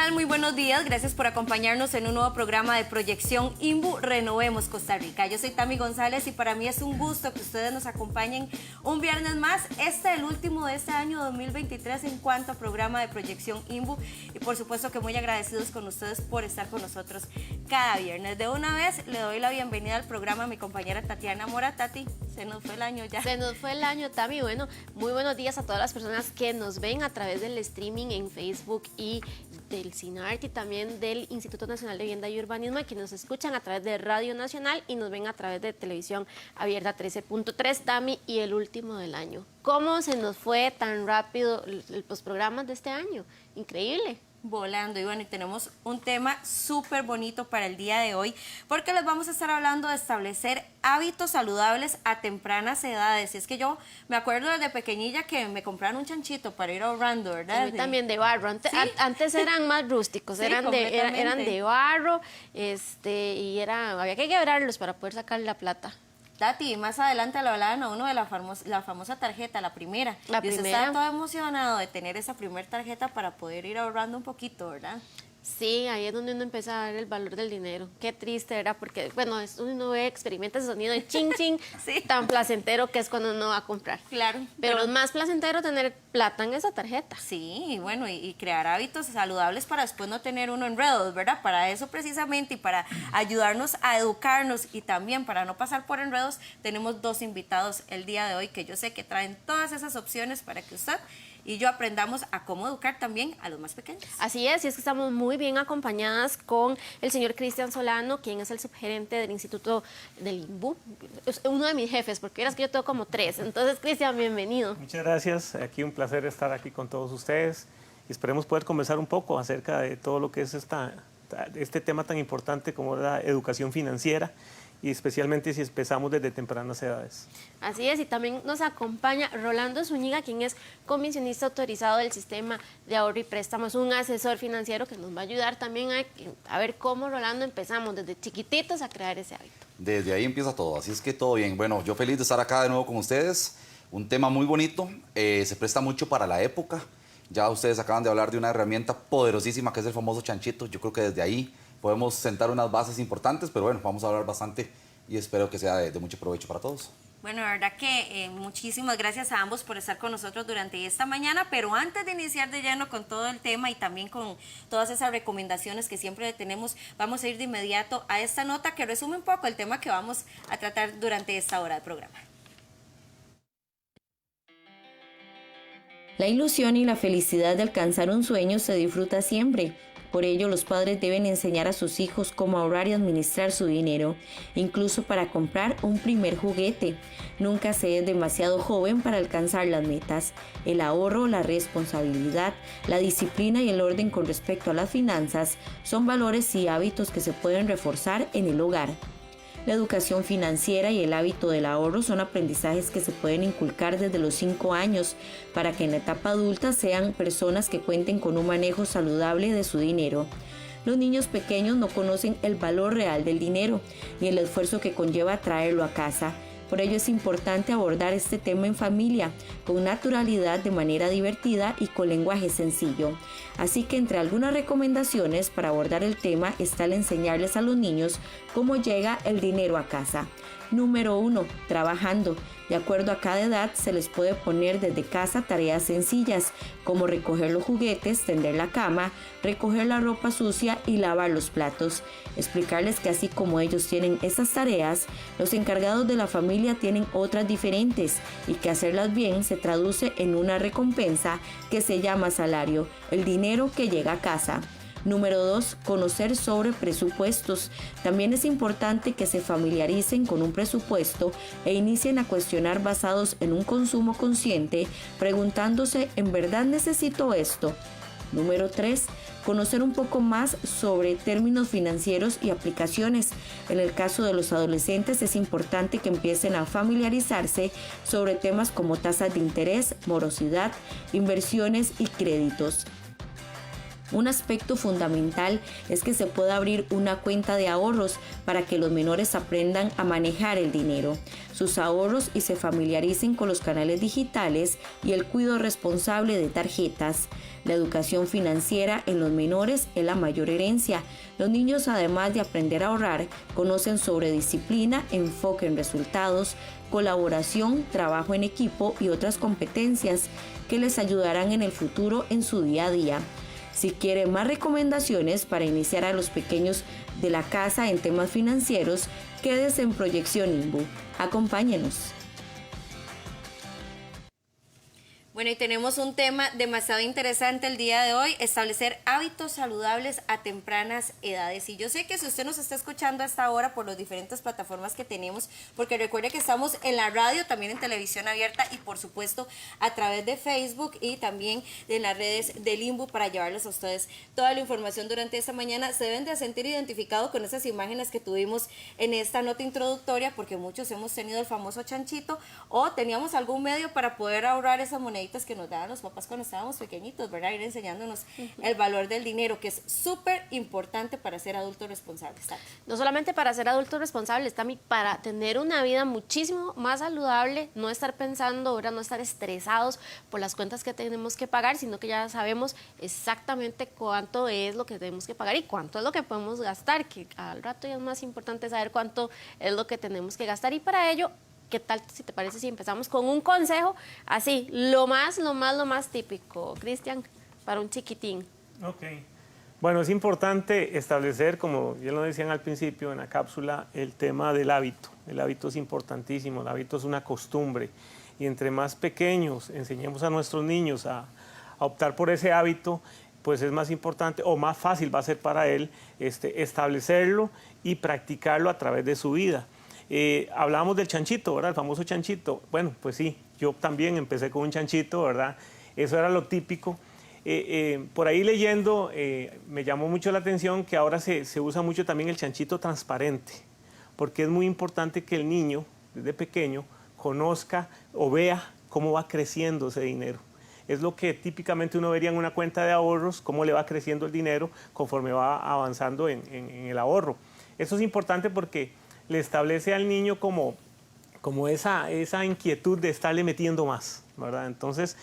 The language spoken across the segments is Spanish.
tal? Muy buenos días. Gracias por acompañarnos en un nuevo programa de Proyección INVU Renovemos Costa Rica. Yo soy Tami González y para mí es un gusto que ustedes nos acompañen un viernes más. Este es el último de este año 2023 en cuanto a programa de Proyección INVU. Y por supuesto que muy agradecidos con ustedes por estar con nosotros cada viernes. De una vez le doy la bienvenida al programa a mi compañera Tatiana Mora. Tati, se nos fue el año ya. Se nos fue el año, Tami. Bueno, muy buenos días a todas las personas que nos ven a través del streaming en Facebook y del CINART y también del Instituto Nacional de Vivienda y Urbanismo, y que nos escuchan a través de Radio Nacional y nos ven a través de Televisión Abierta 13.3, Tami, y el último del año. ¿Cómo se nos fue tan rápido los programas de este año? Increíble. Volando. Y bueno, y tenemos un tema súper bonito para el día de hoy, porque les vamos a estar hablando de establecer hábitos saludables a tempranas edades. Y es que yo me acuerdo desde pequeñilla que me compraron un chanchito para ir ahorrando, ¿verdad? A mí también de barro. Antes eran más rústicos, Sí, eran de barro, y había que quebrarlos para poder sacar la plata. Tati, más adelante lo hablaban a uno de la famosa tarjeta, la primera. La y usted primera. estaba todo emocionado de tener esa primera tarjeta para poder ir ahorrando un poquito, ¿verdad? Sí, ahí es donde uno empieza a ver el valor del dinero. Qué triste, ¿verdad? Porque, bueno, uno experimenta ese sonido de ching ching, Sí. tan placentero que es cuando uno va a comprar. Claro. Pero es más placentero tener plata en esa tarjeta. Sí, y bueno, y crear hábitos saludables para después no tener uno enredos, ¿verdad? Para eso precisamente y para ayudarnos a educarnos y también para no pasar por enredos, tenemos dos invitados el día de hoy que yo sé que traen todas esas opciones para que usted y yo aprendamos a cómo educar también a los más pequeños. Así es, y es que estamos muy bien acompañadas con el señor Cristian Solano, quien es el subgerente del Instituto del INVU. Es uno de mis jefes, porque verás que yo tengo como 3. Entonces, Cristian, bienvenido. Muchas gracias. Aquí un placer estar aquí con todos ustedes y esperemos poder conversar un poco acerca de todo lo que es este tema tan importante como la educación financiera, y especialmente si empezamos desde tempranas edades. Así es, y también nos acompaña Rolando Zúñiga, quien es comisionista autorizado del Sistema de Ahorro y Préstamos, un asesor financiero que nos va a ayudar también a ver cómo, Rolando, empezamos desde chiquititos a crear ese hábito. Desde ahí empieza todo, así es que todo bien. Bueno, yo feliz de estar acá de nuevo con ustedes, un tema muy bonito, se presta mucho para la época. Ya ustedes acaban de hablar de una herramienta poderosísima que es el famoso chanchito. Yo creo que desde ahí podemos sentar unas bases importantes, pero bueno, vamos a hablar bastante y espero que sea de mucho provecho para todos. Bueno, la verdad que muchísimas gracias a ambos por estar con nosotros durante esta mañana, pero antes de iniciar de lleno con todo el tema y también con todas esas recomendaciones que siempre tenemos, vamos a ir de inmediato a esta nota que resume un poco el tema que vamos a tratar durante esta hora del programa. La ilusión y la felicidad de alcanzar un sueño se disfruta siempre. Por ello, los padres deben enseñar a sus hijos cómo ahorrar y administrar su dinero, incluso para comprar un primer juguete. Nunca se es demasiado joven para alcanzar las metas. El ahorro, la responsabilidad, la disciplina y el orden con respecto a las finanzas son valores y hábitos que se pueden reforzar en el hogar. La educación financiera y el hábito del ahorro son aprendizajes que se pueden inculcar desde los 5 años para que en la etapa adulta sean personas que cuenten con un manejo saludable de su dinero. Los niños pequeños no conocen el valor real del dinero ni el esfuerzo que conlleva traerlo a casa. Por ello es importante abordar este tema en familia, con naturalidad, de manera divertida y con lenguaje sencillo. Así que entre algunas recomendaciones para abordar el tema está el enseñarles a los niños cómo llega el dinero a casa. Número 1. Trabajando. De acuerdo a cada edad, se les puede poner desde casa tareas sencillas, como recoger los juguetes, tender la cama, recoger la ropa sucia y lavar los platos. Explicarles que así como ellos tienen esas tareas, los encargados de la familia tienen otras diferentes y que hacerlas bien se traduce en una recompensa que se llama salario, el dinero que llega a casa. Número 2. Conocer sobre presupuestos. También es importante que se familiaricen con un presupuesto e inicien a cuestionar basados en un consumo consciente, preguntándose, ¿en verdad necesito esto? Número 3. Conocer un poco más sobre términos financieros y aplicaciones. En el caso de los adolescentes es importante que empiecen a familiarizarse sobre temas como tasas de interés, morosidad, inversiones y créditos. Un aspecto fundamental es que se pueda abrir una cuenta de ahorros para que los menores aprendan a manejar el dinero, sus ahorros y se familiaricen con los canales digitales y el cuidado responsable de tarjetas. La educación financiera en los menores es la mayor herencia. Los niños, además de aprender a ahorrar, conocen sobre disciplina, enfoque en resultados, colaboración, trabajo en equipo y otras competencias que les ayudarán en el futuro en su día a día. Si quieren más recomendaciones para iniciar a los pequeños de la casa en temas financieros, quédese en Proyección INBU. Acompáñenos. Bueno, y tenemos un tema demasiado interesante el día de hoy, establecer hábitos saludables a tempranas edades. Y yo sé que si usted nos está escuchando hasta ahora por las diferentes plataformas que tenemos, porque recuerde que estamos en la radio, también en televisión abierta y por supuesto a través de Facebook y también en las redes del INBU para llevarles a ustedes toda la información durante esta mañana. Se deben de sentir identificados con esas imágenes que tuvimos en esta nota introductoria, porque muchos hemos tenido el famoso chanchito o teníamos algún medio para poder ahorrar esas moneditas que nos daban los papás cuando estábamos pequeñitos, ¿verdad? Ir enseñándonos el valor del dinero, que es súper importante para ser adultos responsables. No solamente para ser adultos responsables, Tami, para tener una vida muchísimo más saludable, no estar pensando, ahora no estar estresados por las cuentas que tenemos que pagar, sino que ya sabemos exactamente cuánto es lo que tenemos que pagar y cuánto es lo que podemos gastar, que al rato ya es más importante saber cuánto es lo que tenemos que gastar. Y para ello, ¿qué tal si te parece si empezamos con un consejo así, lo más típico, Cristian, para un chiquitín? Ok. Bueno, es importante establecer, como ya lo decían al principio en la cápsula, el tema del hábito. El hábito es importantísimo, el hábito es una costumbre. Y entre más pequeños enseñemos a nuestros niños a optar por ese hábito, pues es más importante o más fácil va a ser para él establecerlo y practicarlo a través de su vida. Hablábamos del chanchito, ¿verdad? El famoso chanchito. Bueno, pues sí, yo también empecé con un chanchito, ¿verdad? Eso era lo típico. Por ahí leyendo, me llamó mucho la atención que ahora se usa mucho también el chanchito transparente, porque es muy importante que el niño, desde pequeño, conozca o vea cómo va creciendo ese dinero. Es lo que típicamente uno vería en una cuenta de ahorros, cómo le va creciendo el dinero conforme va avanzando en el ahorro. Eso es importante porque le establece al niño como esa inquietud de estarle metiendo más, ¿verdad? Entonces,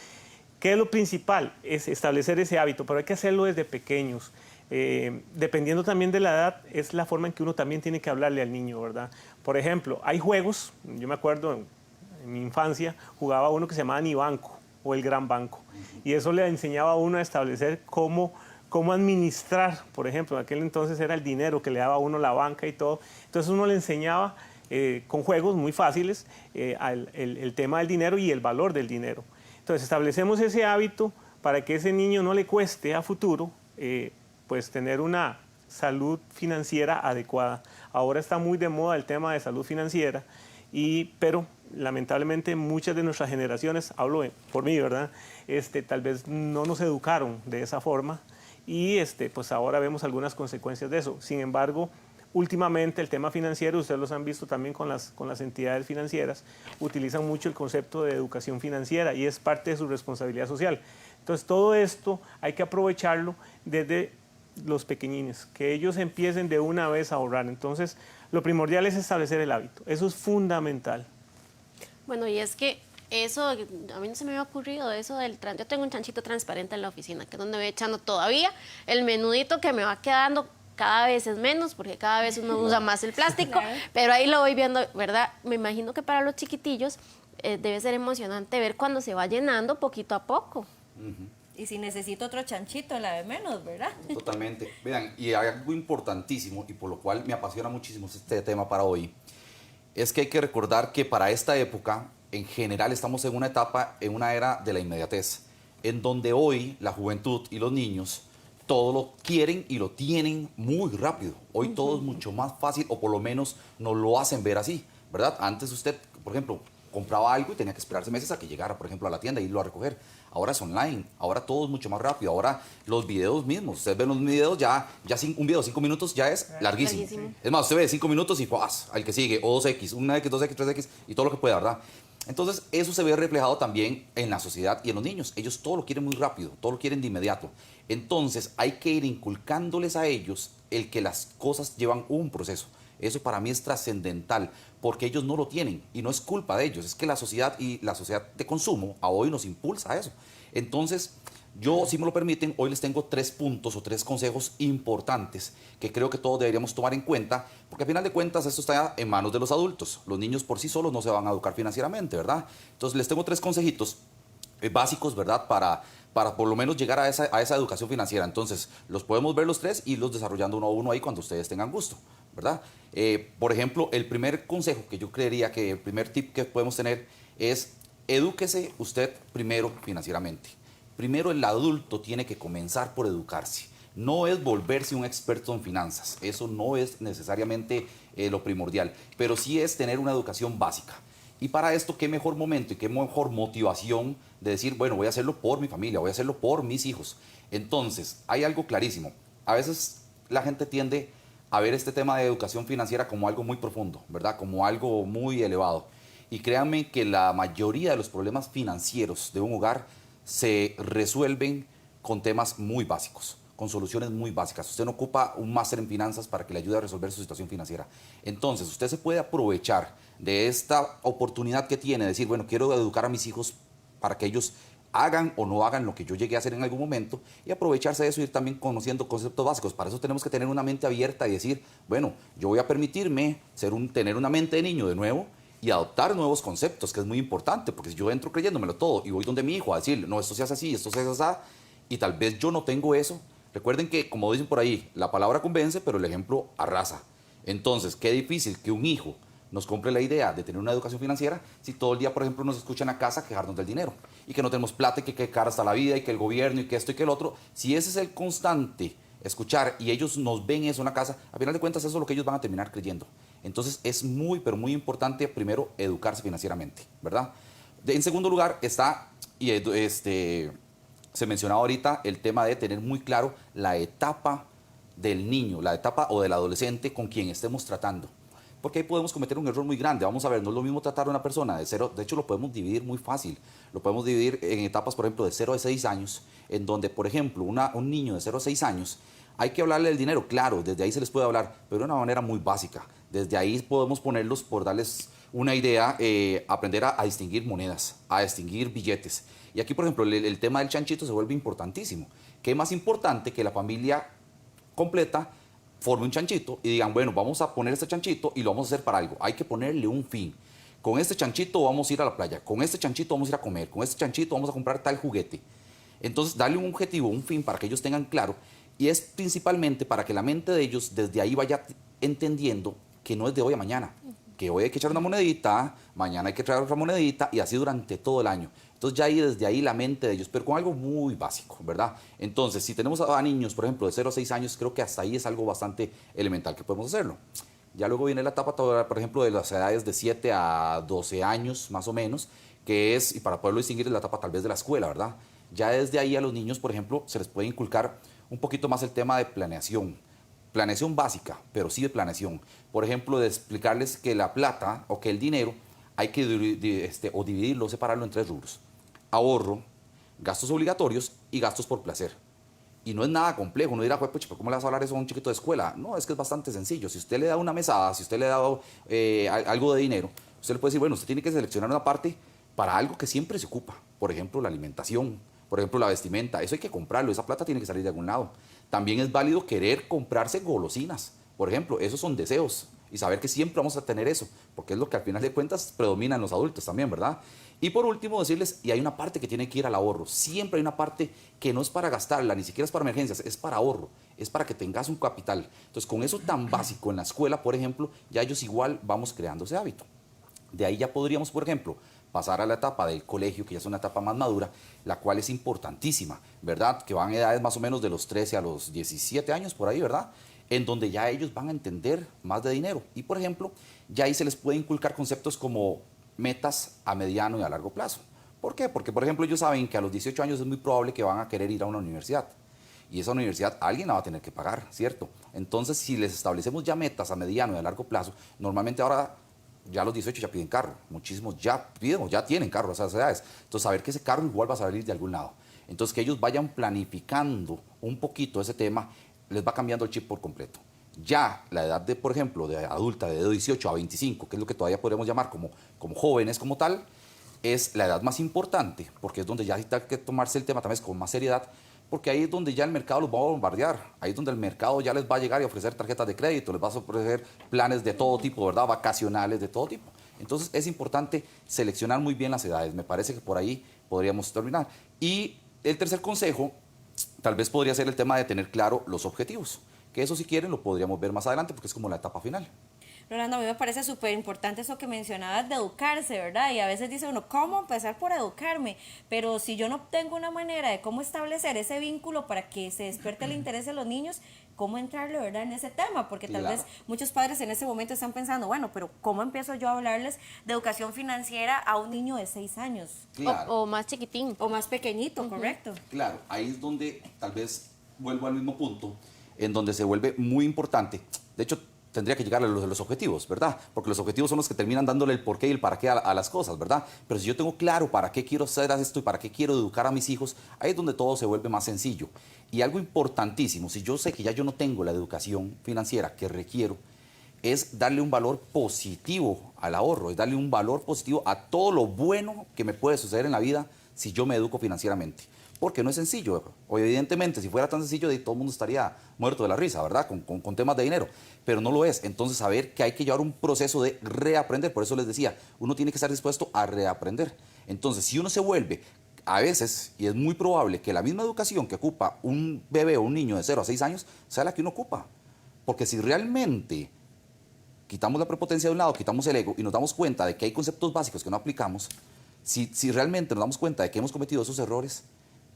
¿qué es lo principal? Es establecer ese hábito, pero hay que hacerlo desde pequeños. Dependiendo también de la edad, es la forma en que uno también tiene que hablarle al niño, ¿verdad? Por ejemplo, hay juegos, yo me acuerdo en mi infancia, jugaba uno que se llamaba Ni Banco o El Gran Banco, y eso le enseñaba a uno a establecer cómo administrar, por ejemplo, en aquel entonces era el dinero que le daba a uno la banca y todo. Entonces uno le enseñaba con juegos muy fáciles el tema del dinero y el valor del dinero. Entonces establecemos ese hábito para que ese niño no le cueste a futuro pues tener una salud financiera adecuada. Ahora está muy de moda el tema de salud financiera, pero lamentablemente muchas de nuestras generaciones, hablo por mí, ¿verdad? Tal vez no nos educaron de esa forma. Y pues ahora vemos algunas consecuencias de eso. Sin embargo, últimamente el tema financiero, ustedes los han visto también con las entidades financieras, utilizan mucho el concepto de educación financiera y es parte de su responsabilidad social. Entonces, todo esto hay que aprovecharlo desde los pequeñines, que ellos empiecen de una vez a ahorrar. Entonces, lo primordial es establecer el hábito. Eso es fundamental. Bueno, y es que eso, a mí no se me había ocurrido eso yo tengo un chanchito transparente en la oficina, que es donde voy echando todavía el menudito que me va quedando, cada vez es menos, porque cada vez uno usa más el plástico, pero ahí lo voy viendo, ¿verdad? Me imagino que para los chiquitillos debe ser emocionante ver cuando se va llenando poquito a poco. Y si necesito otro chanchito, la de menos, ¿verdad? Totalmente. Vean, y hay algo importantísimo, y por lo cual me apasiona muchísimo este tema para hoy, es que hay que recordar que para esta época, en general, estamos en una etapa, en una era de la inmediatez, en donde hoy la juventud y los niños todo lo quieren y lo tienen muy rápido. Hoy todo es mucho más fácil, o por lo menos nos lo hacen ver así, ¿verdad? Antes usted, por ejemplo, compraba algo y tenía que esperarse meses a que llegara, por ejemplo, a la tienda y irlo a recoger. Ahora es online, ahora todo es mucho más rápido, ahora los videos mismos, ustedes ven los videos, un video de 5 minutos ya es larguísimo. Es más, usted ve 5 minutos y ¡guas! Al que sigue, o 2X, 1X, 2X, 3X y todo lo que pueda, ¿verdad? Entonces, eso se ve reflejado también en la sociedad y en los niños. Ellos todo lo quieren muy rápido, todo lo quieren de inmediato. Entonces, hay que ir inculcándoles a ellos el que las cosas llevan un proceso. Eso para mí es trascendental, porque ellos no lo tienen y no es culpa de ellos. Es que la sociedad y la sociedad de consumo a hoy nos impulsa a eso. Entonces, yo, si me lo permiten, hoy les tengo 3 puntos o 3 consejos importantes que creo que todos deberíamos tomar en cuenta, porque al final de cuentas esto está en manos de los adultos. Los niños por sí solos no se van a educar financieramente, ¿verdad? Entonces les tengo 3 consejitos básicos, ¿verdad? Para por lo menos llegar a esa educación financiera. Entonces, los podemos ver los 3 y los desarrollando uno a uno ahí cuando ustedes tengan gusto, ¿verdad? Por ejemplo, el primer consejo que yo creería que el primer tip que podemos tener es edúquese usted primero financieramente. Primero el adulto tiene que comenzar por educarse. No es volverse un experto en finanzas, eso no es necesariamente lo primordial, pero sí es tener una educación básica. Y para esto, qué mejor momento y qué mejor motivación de decir, bueno, voy a hacerlo por mi familia, voy a hacerlo por mis hijos. Entonces, hay algo clarísimo. A veces la gente tiende a ver este tema de educación financiera como algo muy profundo, ¿verdad? Como algo muy elevado. Y créanme que la mayoría de los problemas financieros de un hogar se resuelven con temas muy básicos, con soluciones muy básicas. Usted no ocupa un máster en finanzas para que le ayude a resolver su situación financiera. Entonces, usted se puede aprovechar de esta oportunidad que tiene, de decir, bueno, quiero educar a mis hijos para que ellos hagan o no hagan lo que yo llegué a hacer en algún momento, y aprovecharse de eso y ir también conociendo conceptos básicos. Para eso tenemos que tener una mente abierta y decir, bueno, yo voy a permitirme tener una mente de niño de nuevo, y adoptar nuevos conceptos, que es muy importante, porque si yo entro creyéndomelo todo y voy donde mi hijo a decirle, no, esto se hace así, esto se hace así, y tal vez yo no tengo eso. Recuerden que, como dicen por ahí, la palabra convence, pero el ejemplo arrasa. Entonces, qué difícil que un hijo nos compre la idea de tener una educación financiera si todo el día, por ejemplo, nos escuchan a casa quejarnos del dinero y que no tenemos plata y que qué cara está la vida y que el gobierno y que esto y que el otro. Si ese es el constante escuchar y ellos nos ven eso en la casa, a final de cuentas eso es lo que ellos van a terminar creyendo. Entonces es muy, pero muy importante primero educarse financieramente, ¿verdad? En segundo lugar está, y se mencionaba ahorita, el tema de tener muy claro la etapa del niño, la etapa o del adolescente con quien estemos tratando. Porque ahí podemos cometer un error muy grande. Vamos a ver, no es lo mismo tratar a una persona de 0, de hecho lo podemos dividir muy fácil. Lo podemos dividir en etapas, por ejemplo, de 0 a 6 años, en donde, por ejemplo, un niño de 0 a 6 años, hay que hablarle del dinero, claro, desde ahí se les puede hablar, pero de una manera muy básica. Desde ahí podemos ponerlos, por darles una idea, aprender a distinguir monedas, a distinguir billetes. Y aquí, por ejemplo, el tema del chanchito se vuelve importantísimo. ¿Qué es más importante que la familia completa forme un chanchito y digan, bueno, vamos a poner este chanchito y lo vamos a hacer para algo? Hay que ponerle un fin. Con este chanchito vamos a ir a la playa, con este chanchito vamos a ir a comer, con este chanchito vamos a comprar tal juguete. Entonces, darle un objetivo, un fin para que ellos tengan claro, y es principalmente para que la mente de ellos desde ahí vaya entendiendo que no es de hoy a mañana, que hoy hay que echar una monedita, mañana hay que traer otra monedita, y así durante todo el año. Entonces ya ahí desde ahí la mente de ellos, pero con algo muy básico, ¿verdad? Entonces, si tenemos a niños, por ejemplo, de 0 a 6 años, creo que hasta ahí es algo bastante elemental que podemos hacerlo. Ya luego viene la etapa, por ejemplo, de las edades de 7 a 12 años, más o menos, que es, y para poderlo distinguir, es la etapa tal vez de la escuela, ¿verdad? Ya desde ahí a los niños, por ejemplo, se les puede inculcar un poquito más el tema de planeación. Planeación básica, pero sí de planeación. Por ejemplo, de explicarles que la plata o que el dinero hay que dividirlo, separarlo en 3 rubros. Ahorro, gastos obligatorios y gastos por placer. Y no es nada complejo. Uno dirá, pues, ¿cómo le vas a hablar eso a un chiquito de escuela? No, es que es bastante sencillo. Si usted le da una mesada, si usted le da algo de dinero, usted le puede decir, bueno, usted tiene que seleccionar una parte para algo que siempre se ocupa. Por ejemplo, la alimentación, por ejemplo, la vestimenta. Eso hay que comprarlo, esa plata tiene que salir de algún lado. También es válido querer comprarse golosinas. Por ejemplo, esos son deseos. Y saber que siempre vamos a tener eso, porque es lo que al final de cuentas predomina en los adultos también, ¿verdad? Y por último decirles, y hay una parte que tiene que ir al ahorro. Siempre hay una parte que no es para gastarla, ni siquiera es para emergencias, es para ahorro, es para que tengas un capital. Entonces, con eso tan básico en la escuela, por ejemplo, ya ellos igual vamos creando ese hábito. De ahí ya podríamos, por ejemplo, pasar a la etapa del colegio, que ya es una etapa más madura, la cual es importantísima, ¿verdad? Que van a edades más o menos de los 13 a los 17 años, por ahí, ¿verdad? En donde ya ellos van a entender más de dinero. Y, por ejemplo, ya ahí se les puede inculcar conceptos como metas a mediano y a largo plazo. ¿Por qué? Porque, por ejemplo, ellos saben que a los 18 años es muy probable que van a querer ir a una universidad. Y esa universidad alguien la va a tener que pagar, ¿cierto? Entonces, si les establecemos ya metas a mediano y a largo plazo, normalmente ahora ya a los 18 ya piden carro, muchísimos ya piden o ya tienen carro a esas edades. Entonces, saber que ese carro igual va a salir de algún lado. Entonces, que ellos vayan planificando un poquito ese tema, les va cambiando el chip por completo. Ya la edad de, por ejemplo, de adulta, de 18 a 25, que es lo que todavía podemos llamar como jóvenes como tal, es la edad más importante, porque es donde ya hay que tomarse el tema también con más seriedad, porque ahí es donde ya el mercado los va a bombardear, ahí es donde el mercado ya les va a llegar y ofrecer tarjetas de crédito, les va a ofrecer planes de todo tipo, ¿verdad? Vacacionales de todo tipo. Entonces es importante seleccionar muy bien las edades, me parece que por ahí podríamos terminar. Y el tercer consejo, tal vez podría ser el tema de tener claro los objetivos, que eso si quieren lo podríamos ver más adelante porque es como la etapa final. Rolando, a mí me parece súper importante eso que mencionabas de educarse, ¿verdad? Y a veces dice uno, ¿cómo empezar por educarme? Pero si yo no tengo una manera de cómo establecer ese vínculo para que se despierte el interés de los niños, ¿cómo entrarle, verdad, en ese tema? Porque tal vez muchos padres en ese momento están pensando, bueno, pero ¿cómo empiezo yo a hablarles de educación financiera a un niño de 6 años? O más chiquitín. O más pequeñito, correcto. Claro, ahí es donde tal vez vuelvo al mismo punto, en donde se vuelve muy importante. De hecho, tendría que llegar a los objetivos, ¿verdad? Porque los objetivos son los que terminan dándole el porqué y el para qué a las cosas, ¿verdad? Pero si yo tengo claro para qué quiero hacer esto y para qué quiero educar a mis hijos, ahí es donde todo se vuelve más sencillo. Y algo importantísimo, si yo sé que ya yo no tengo la educación financiera que requiero, es darle un valor positivo al ahorro, es darle un valor positivo a todo lo bueno que me puede suceder en la vida si yo me educo financieramente. Porque no es sencillo. O evidentemente, si fuera tan sencillo, todo el mundo estaría muerto de la risa, ¿verdad? Con temas de dinero. Pero no lo es. Entonces, saber que hay que llevar un proceso de reaprender. Por eso les decía, uno tiene que estar dispuesto a reaprender. Entonces, si uno se vuelve, a veces, y es muy probable que la misma educación que ocupa un bebé o un niño de 0 a 6 años, sea la que uno ocupa. Porque si realmente quitamos la prepotencia de un lado, quitamos el ego y nos damos cuenta de que hay conceptos básicos que no aplicamos, si realmente nos damos cuenta de que hemos cometido esos errores,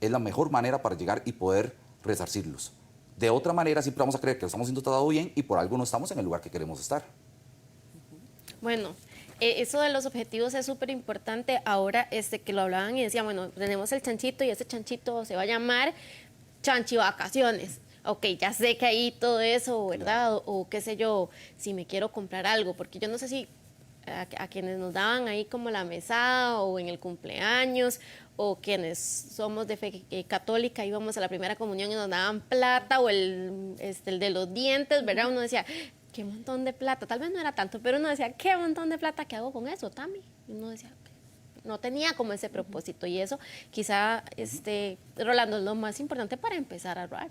es la mejor manera para llegar y poder resarcirlos. De otra manera, siempre vamos a creer que lo estamos haciendo todo bien y por algo no estamos en el lugar que queremos estar. Bueno, eso de los objetivos es súper importante. Ahora que lo hablaban y decían, bueno, tenemos el chanchito y ese chanchito se va a llamar Chanchi Vacaciones. Ok, ya sé que ahí todo eso, ¿verdad? O qué sé yo, si me quiero comprar algo, porque yo no sé si a quienes nos daban ahí como la mesada o en el cumpleaños, o quienes somos de fe católica íbamos a la primera comunión y nos daban plata, o el de los dientes, ¿verdad? Uno decía, qué montón de plata, tal vez no era tanto, pero uno decía, qué montón de plata, ¿qué hago con eso, Tami? Y uno decía, no tenía como ese propósito, y eso quizá, Rolando, es lo más importante para empezar a ahorrar.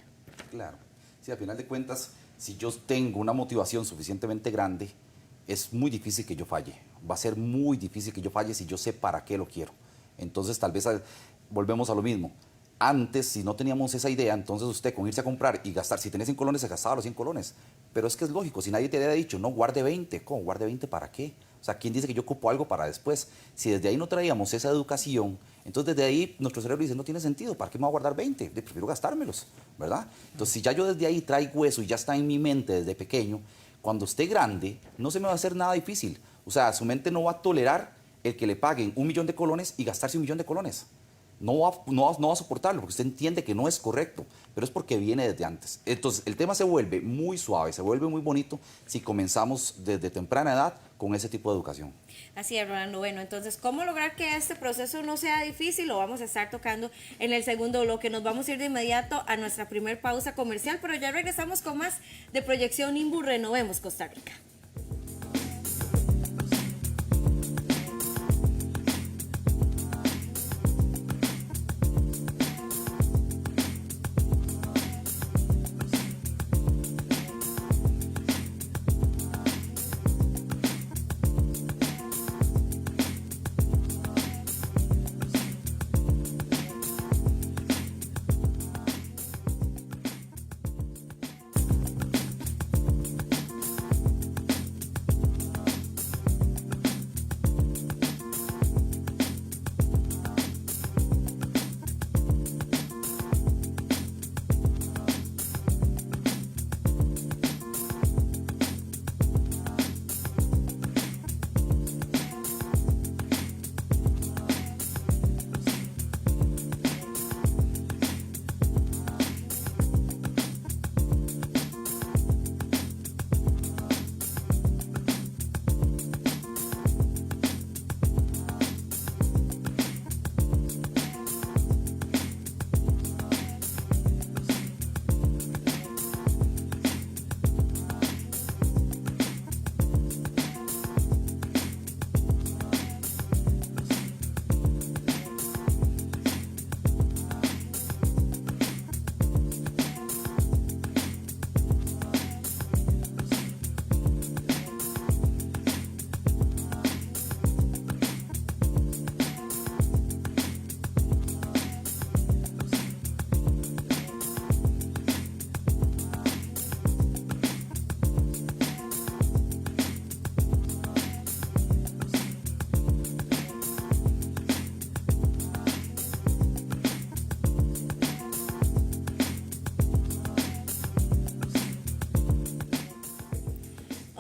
Claro, sí, al final de cuentas, si yo tengo una motivación suficientemente grande, es muy difícil que yo falle. Va a ser muy difícil que yo falle si yo sé para qué lo quiero. Entonces, tal vez volvemos a lo mismo. Antes, si no teníamos esa idea, entonces usted con irse a comprar y gastar, si tenía 100 colones, se gastaba los 100 colones. Pero es que es lógico, si nadie te había dicho, no, guarde 20, ¿cómo? ¿Guarde 20 para qué? O sea, ¿quién dice que yo ocupo algo para después? Si desde ahí no traíamos esa educación, entonces desde ahí nuestro cerebro dice, no tiene sentido, ¿para qué me voy a guardar 20? Prefiero gastármelos, ¿verdad? Entonces, si ya yo desde ahí traigo eso y ya está en mi mente desde pequeño, cuando esté grande, no se me va a hacer nada difícil. O sea, su mente no va a tolerar el que le paguen 1 millón de colones y gastarse 1 millón de colones. No va a soportarlo, porque usted entiende que no es correcto, pero es porque viene desde antes. Entonces, el tema se vuelve muy suave, se vuelve muy bonito si comenzamos desde temprana edad con ese tipo de educación. Así es, Rolando. Bueno, entonces, ¿cómo lograr que este proceso no sea difícil? Lo vamos a estar tocando en el segundo bloque. Nos vamos a ir de inmediato a nuestra primer pausa comercial, pero ya regresamos con más de Proyección INBU Renovemos Costa Rica.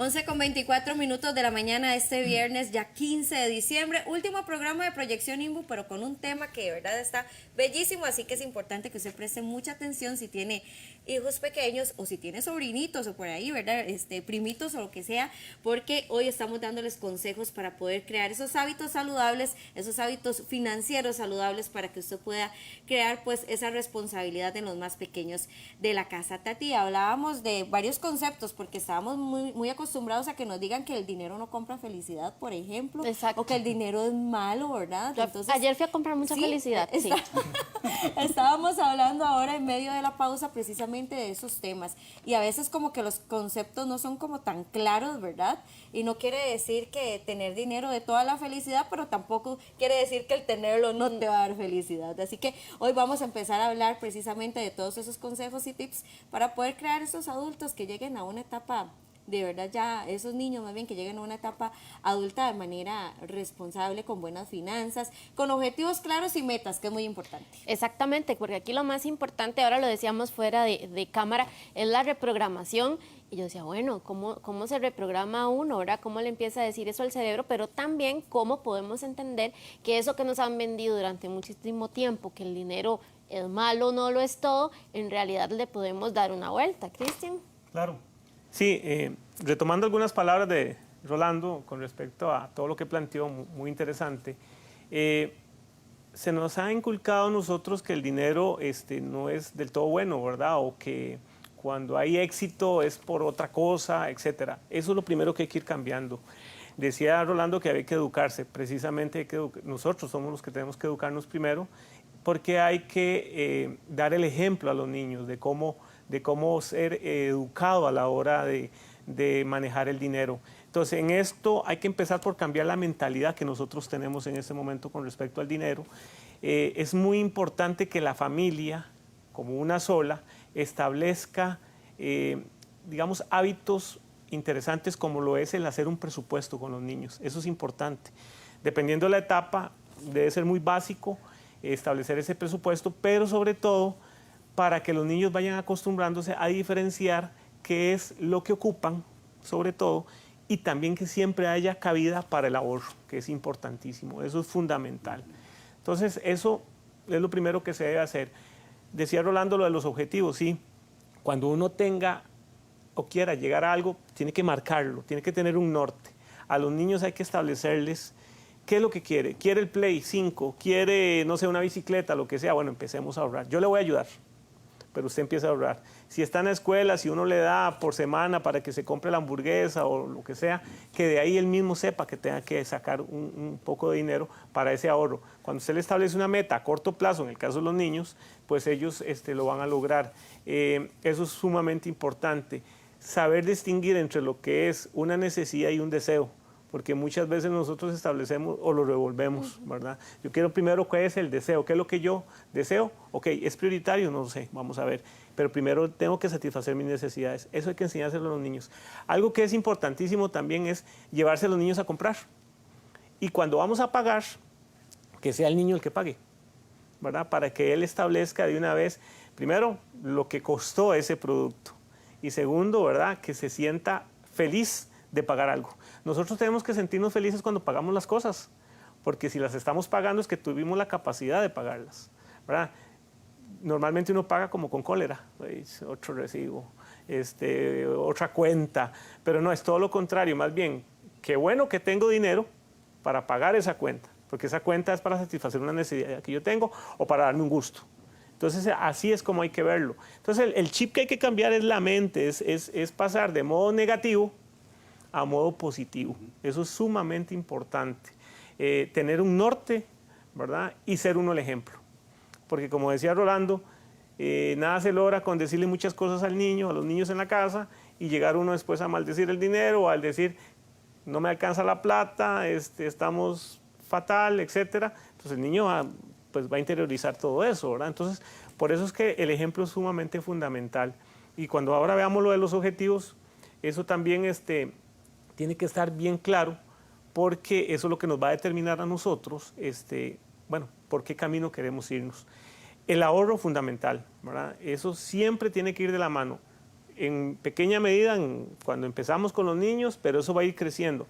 11:24 de la mañana este viernes, ya 15 de diciembre, último programa de Proyección INVU, pero con un tema que de verdad está bellísimo, así que es importante que usted preste mucha atención si tiene hijos pequeños o si tiene sobrinitos o por ahí, ¿verdad? Primitos o lo que sea, porque hoy estamos dándoles consejos para poder crear esos hábitos saludables, esos hábitos financieros saludables para que usted pueda crear pues esa responsabilidad en los más pequeños de la casa. Tati, hablábamos de varios conceptos porque estábamos muy acostumbrados a que nos digan que el dinero no compra felicidad, por ejemplo. Exacto. O que el dinero es malo, ¿verdad? Entonces, ayer fui a comprar mucha felicidad. Sí. Estábamos hablando ahora en medio de la pausa precisamente de esos temas y a veces como que los conceptos no son como tan claros, ¿verdad? Y no quiere decir que tener dinero de toda la felicidad, pero tampoco quiere decir que el tenerlo no te va a dar felicidad. Así que hoy vamos a empezar a hablar precisamente de todos esos consejos y tips para poder crear esos adultos que lleguen a una etapa, de verdad ya esos niños más bien que lleguen a una etapa adulta de manera responsable, con buenas finanzas, con objetivos claros y metas, que es muy importante. Exactamente, porque aquí lo más importante, ahora lo decíamos fuera de cámara, es la reprogramación. Y yo decía, bueno, ¿cómo se reprograma uno? ¿Verdad? ¿Cómo le empieza a decir eso al cerebro? Pero también cómo podemos entender que eso que nos han vendido durante muchísimo tiempo, que el dinero es malo, no lo es todo, en realidad le podemos dar una vuelta. ¿Cristian? Claro. Sí, retomando algunas palabras de Rolando con respecto a todo lo que planteó, muy interesante, se nos ha inculcado a nosotros que el dinero no es del todo bueno, ¿verdad? O que cuando hay éxito es por otra cosa, etcétera. Eso es lo primero que hay que ir cambiando. Decía Rolando que había que educarse, precisamente nosotros somos los que tenemos que educarnos primero, porque hay que dar el ejemplo a los niños de cómo ser educado a la hora de manejar el dinero. Entonces, en esto hay que empezar por cambiar la mentalidad que nosotros tenemos en este momento con respecto al dinero. Es muy importante que la familia, como una sola, establezca, digamos, hábitos interesantes como lo es el hacer un presupuesto con los niños. Eso es importante. Dependiendo de la etapa, debe ser muy básico establecer ese presupuesto, pero sobre todo para que los niños vayan acostumbrándose a diferenciar qué es lo que ocupan, sobre todo, y también que siempre haya cabida para el ahorro, que es importantísimo. Eso es fundamental. Entonces, eso es lo primero que se debe hacer. Decía Rolando lo de los objetivos, sí. Cuando uno tenga o quiera llegar a algo, tiene que marcarlo, tiene que tener un norte. A los niños hay que establecerles qué es lo que quiere. ¿Quiere el Play 5? ¿Quiere, no sé, una bicicleta? Lo que sea. Bueno, empecemos a ahorrar. Yo le voy a ayudar, pero usted empieza a ahorrar. Si está en la escuela, si uno le da por semana para que se compre la hamburguesa o lo que sea, que de ahí él mismo sepa que tenga que sacar un poco de dinero para ese ahorro. Cuando usted le establece una meta a corto plazo, en el caso de los niños, pues ellos lo van a lograr. Eso es sumamente importante. Saber distinguir entre lo que es una necesidad y un deseo, porque muchas veces nosotros establecemos o lo revolvemos, ¿verdad? Yo quiero primero qué es el deseo, qué es lo que yo deseo. Ok, ¿es prioritario? No sé, vamos a ver. Pero primero tengo que satisfacer mis necesidades. Eso hay que enseñárselo a los niños. Algo que es importantísimo también es llevarse a los niños a comprar. Y cuando vamos a pagar, que sea el niño el que pague, ¿verdad? Para que él establezca de una vez, primero, lo que costó ese producto. Y segundo, ¿verdad? Que se sienta feliz de pagar algo. Nosotros tenemos que sentirnos felices cuando pagamos las cosas, porque si las estamos pagando es que tuvimos la capacidad de pagarlas, ¿verdad? Normalmente uno paga como con cólera, otro recibo, otra cuenta, pero no, es todo lo contrario, más bien, qué bueno que tengo dinero para pagar esa cuenta, porque esa cuenta es para satisfacer una necesidad que yo tengo o para darme un gusto. Entonces, así es como hay que verlo. Entonces, el chip que hay que cambiar es la mente, es pasar de modo negativo a modo positivo. Eso es sumamente importante. Tener un norte, ¿verdad? Y ser uno el ejemplo. Porque como decía Rolando, nada se logra con decirle muchas cosas al niño, a los niños en la casa, y llegar uno después a maldecir el dinero, o al decir, no me alcanza la plata, estamos fatal, etcétera. Entonces el niño va a interiorizar todo eso, ¿verdad? Entonces, por eso es que el ejemplo es sumamente fundamental. Y cuando ahora veamos lo de los objetivos, eso también tiene que estar bien claro, porque eso es lo que nos va a determinar a nosotros, por qué camino queremos irnos. El ahorro fundamental, ¿verdad? Eso siempre tiene que ir de la mano. en pequeña medida cuando empezamos con los niños, pero eso va a ir creciendo.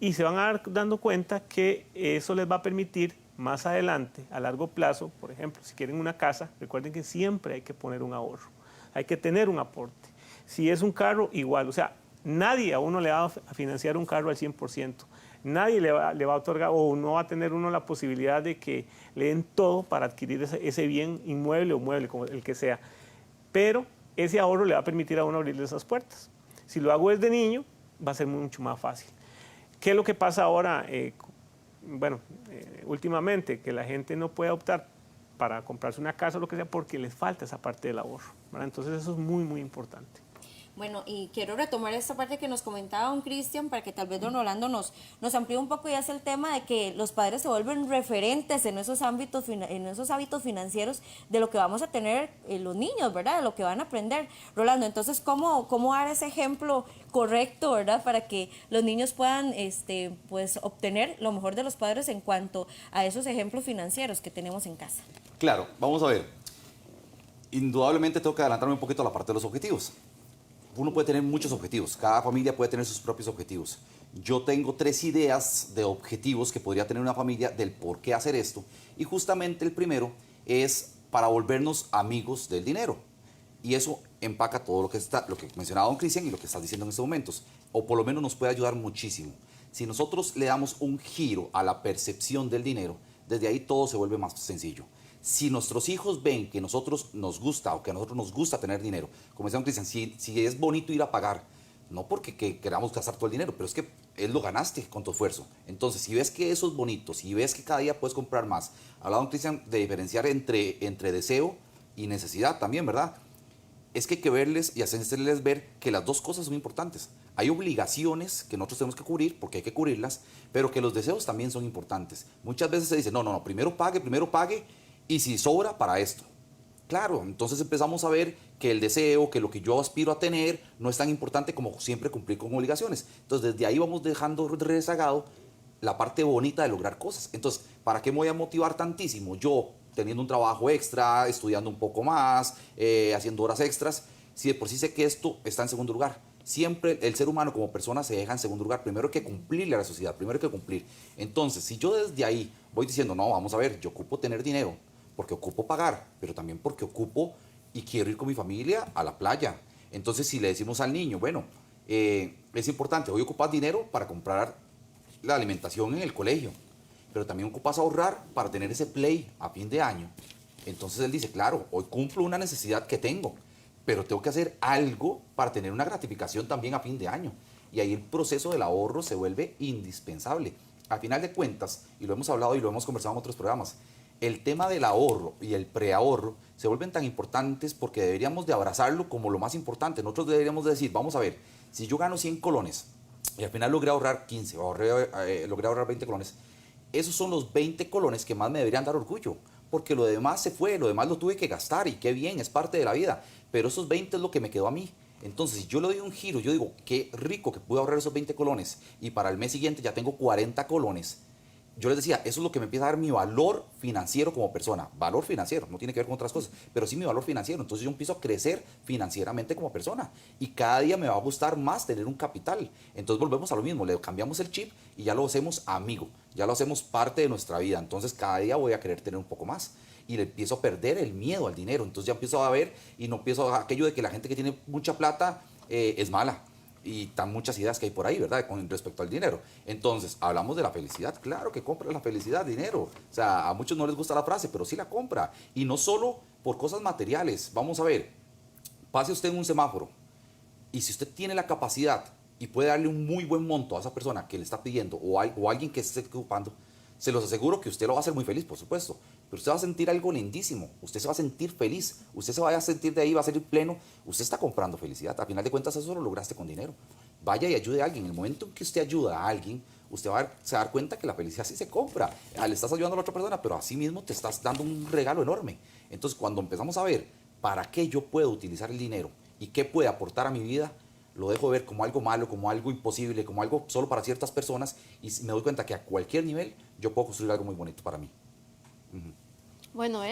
Y se van a dar dando cuenta que eso les va a permitir más adelante, a largo plazo, por ejemplo, si quieren una casa, recuerden que siempre hay que poner un ahorro, hay que tener un aporte. Si es un carro, igual, o sea, nadie a uno le va a financiar un carro al 100%, nadie le va a otorgar o no va a tener uno la posibilidad de que le den todo para adquirir ese bien inmueble o mueble, como el que sea, pero ese ahorro le va a permitir a uno abrirle esas puertas. Si lo hago desde niño, va a ser mucho más fácil. ¿Qué es lo que pasa ahora? Últimamente, que la gente no puede optar para comprarse una casa o lo que sea porque les falta esa parte del ahorro, ¿verdad? Entonces eso es muy, muy importante. Bueno, y quiero retomar esta parte que nos comentaba don Cristian para que tal vez don Rolando nos amplíe un poco, y es el tema de que los padres se vuelven referentes en esos hábitos financieros de lo que vamos a tener los niños, ¿verdad? De lo que van a aprender. Rolando, entonces, ¿cómo dar ese ejemplo correcto, ¿verdad? Para que los niños puedan pues, obtener lo mejor de los padres en cuanto a esos ejemplos financieros que tenemos en casa. Claro, vamos a ver. Indudablemente tengo que adelantarme un poquito a la parte de los objetivos. Uno puede tener muchos objetivos, cada familia puede tener sus propios objetivos. Yo tengo 3 ideas de objetivos que podría tener una familia del por qué hacer esto, y justamente el primero es para volvernos amigos del dinero. Y eso empaca todo lo que mencionaba don Cristian y lo que estás diciendo en estos momentos, o por lo menos nos puede ayudar muchísimo. Si nosotros le damos un giro a la percepción del dinero, desde ahí todo se vuelve más sencillo. Si nuestros hijos ven que nosotros nos gusta o que a nosotros nos gusta tener dinero, como decía don Cristian, si es bonito ir a pagar, no porque queramos gastar todo el dinero, pero es que él lo ganaste con tu esfuerzo. Entonces, si ves que eso es bonito, si ves que cada día puedes comprar más, hablaba don Cristian de diferenciar entre deseo y necesidad también, ¿verdad? Es que hay que verles y hacerles ver que las dos cosas son importantes. Hay obligaciones que nosotros tenemos que cubrir, porque hay que cubrirlas, pero que los deseos también son importantes. Muchas veces se dice, no, primero pague, y si sobra, para esto. Claro, entonces empezamos a ver que el deseo, que lo que yo aspiro a tener, no es tan importante como siempre cumplir con obligaciones. Entonces, desde ahí vamos dejando rezagado la parte bonita de lograr cosas. Entonces, ¿para qué me voy a motivar tantísimo? Yo, teniendo un trabajo extra, estudiando un poco más, haciendo horas extras, si de por sí sé que esto está en segundo lugar. Siempre el ser humano como persona se deja en segundo lugar. Primero hay que cumplirle a la sociedad, primero hay que cumplir. Entonces, si yo desde ahí voy diciendo, no, vamos a ver, yo ocupo tener dinero, porque ocupo pagar, pero también porque ocupo y quiero ir con mi familia a la playa. Entonces, si le decimos al niño, bueno, es importante, hoy ocupas dinero para comprar la alimentación en el colegio, pero también ocupas ahorrar para tener ese play a fin de año. Entonces él dice, claro, hoy cumplo una necesidad que tengo, pero tengo que hacer algo para tener una gratificación también a fin de año. Y ahí el proceso del ahorro se vuelve indispensable. A final de cuentas, y lo hemos hablado y lo hemos conversado en otros programas, el tema del ahorro y el preahorro se vuelven tan importantes porque deberíamos de abrazarlo como lo más importante. Nosotros deberíamos de decir, vamos a ver, si yo gano 100 colones y al final logré ahorrar 15 o logré ahorrar 20 colones, esos son los 20 colones que más me deberían dar orgullo, porque lo demás se fue, lo demás lo tuve que gastar y qué bien, es parte de la vida, pero esos 20 es lo que me quedó a mí. Entonces, si yo le doy un giro, yo digo, qué rico que pude ahorrar esos 20 colones y para el mes siguiente ya tengo 40 colones. Yo les decía, eso es lo que me empieza a dar mi valor financiero como persona. Valor financiero, no tiene que ver con otras cosas, pero sí mi valor financiero. Entonces yo empiezo a crecer financieramente como persona y cada día me va a gustar más tener un capital. Entonces volvemos a lo mismo, le cambiamos el chip y ya lo hacemos amigo, ya lo hacemos parte de nuestra vida. Entonces cada día voy a querer tener un poco más y le empiezo a perder el miedo al dinero. Entonces ya empiezo a ver y no empiezo a aquello de que la gente que tiene mucha plata es mala. Y tan muchas ideas que hay por ahí, ¿verdad? Con respecto al dinero. Entonces, hablamos de la felicidad. Claro que compra la felicidad, dinero. O sea, a muchos no les gusta la frase, pero sí la compra. Y no solo por cosas materiales. Vamos a ver, pase usted en un semáforo y si usted tiene la capacidad y puede darle un muy buen monto a esa persona que le está pidiendo o alguien que esté ocupando, se los aseguro que usted lo va a hacer muy feliz, por supuesto. Pero usted va a sentir algo lindísimo. Usted se va a sentir feliz. Usted se va a sentir de ahí, va a salir pleno. Usted está comprando felicidad. A final de cuentas, eso lo lograste con dinero. Vaya y ayude a alguien. En el momento en que usted ayuda a alguien, usted se va a dar cuenta que la felicidad sí se compra. Le estás ayudando a la otra persona, pero así mismo te estás dando un regalo enorme. Entonces, cuando empezamos a ver para qué yo puedo utilizar el dinero y qué puede aportar a mi vida, lo dejo de ver como algo malo, como algo imposible, como algo solo para ciertas personas y me doy cuenta que a cualquier nivel yo puedo construir algo muy bonito para mí. Bueno,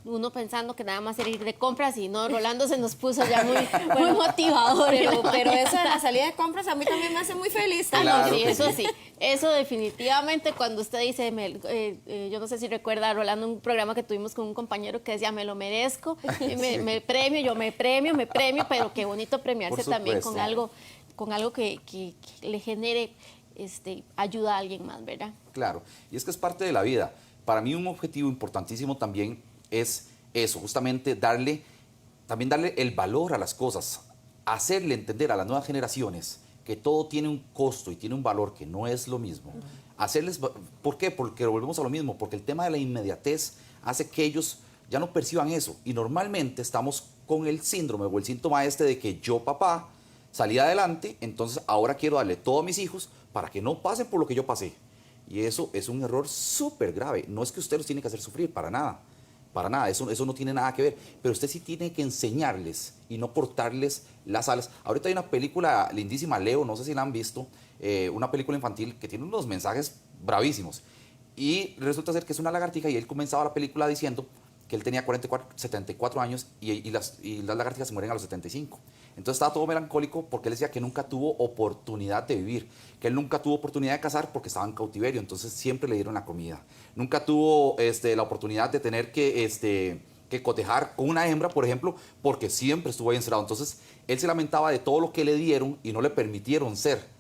uno pensando que nada más era ir de compras y no, Rolando se nos puso ya muy motivador. Pero eso de la salida de compras a mí también me hace muy feliz. Claro Sí, que eso sí. sí. Eso definitivamente cuando usted dice, yo no sé si recuerda, Rolando, un programa que tuvimos con un compañero que decía, me lo merezco, me premio, yo me premio, pero qué bonito premiarse Por también supuesto. con algo que le genere ayuda a alguien más, ¿verdad? Claro, y es que es parte de la vida. Para mí un objetivo importantísimo también es eso, justamente darle el valor a las cosas, hacerle entender a las nuevas generaciones que todo tiene un costo y tiene un valor que no es lo mismo. ¿Por qué? Porque volvemos a lo mismo, porque el tema de la inmediatez hace que ellos ya no perciban eso. Y normalmente estamos con el síndrome o el síntoma de que yo, papá, salí adelante, entonces ahora quiero darle todo a mis hijos para que no pasen por lo que yo pasé. Y eso es un error súper grave. No es que usted los tiene que hacer sufrir, para nada. Para nada, eso no tiene nada que ver. Pero usted sí tiene que enseñarles y no cortarles las alas. Ahorita hay una película lindísima, Leo, no sé si la han visto, una película infantil que tiene unos mensajes bravísimos. Y resulta ser que es una lagartija y él comenzaba la película diciendo que él tenía 74 años y las lagartijas se mueren a los 75. Entonces estaba todo melancólico porque él decía que nunca tuvo oportunidad de vivir, que él nunca tuvo oportunidad de cazar porque estaba en cautiverio, entonces siempre le dieron la comida. Nunca tuvo la oportunidad de tener que cotejar con una hembra, por ejemplo, porque siempre estuvo ahí encerrado. Entonces él se lamentaba de todo lo que le dieron y no le permitieron ser.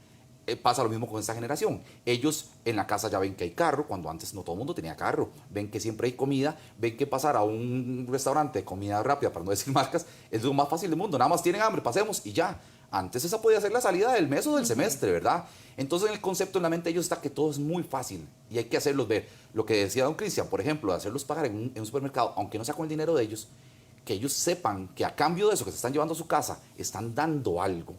Pasa lo mismo con esta generación. Ellos en la casa ya ven que hay carro, cuando antes no todo el mundo tenía carro. Ven que siempre hay comida, ven que pasar a un restaurante de comida rápida, para no decir marcas, es lo más fácil del mundo. Nada más tienen hambre, pasemos y ya. Antes esa podía ser la salida del mes o del semestre, ¿verdad? Entonces en el concepto en la mente de ellos está que todo es muy fácil y hay que hacerlos ver. Lo que decía don Cristian, por ejemplo, de hacerlos pagar en un supermercado, aunque no sea con el dinero de ellos, que ellos sepan que a cambio de eso que se están llevando a su casa, están dando algo.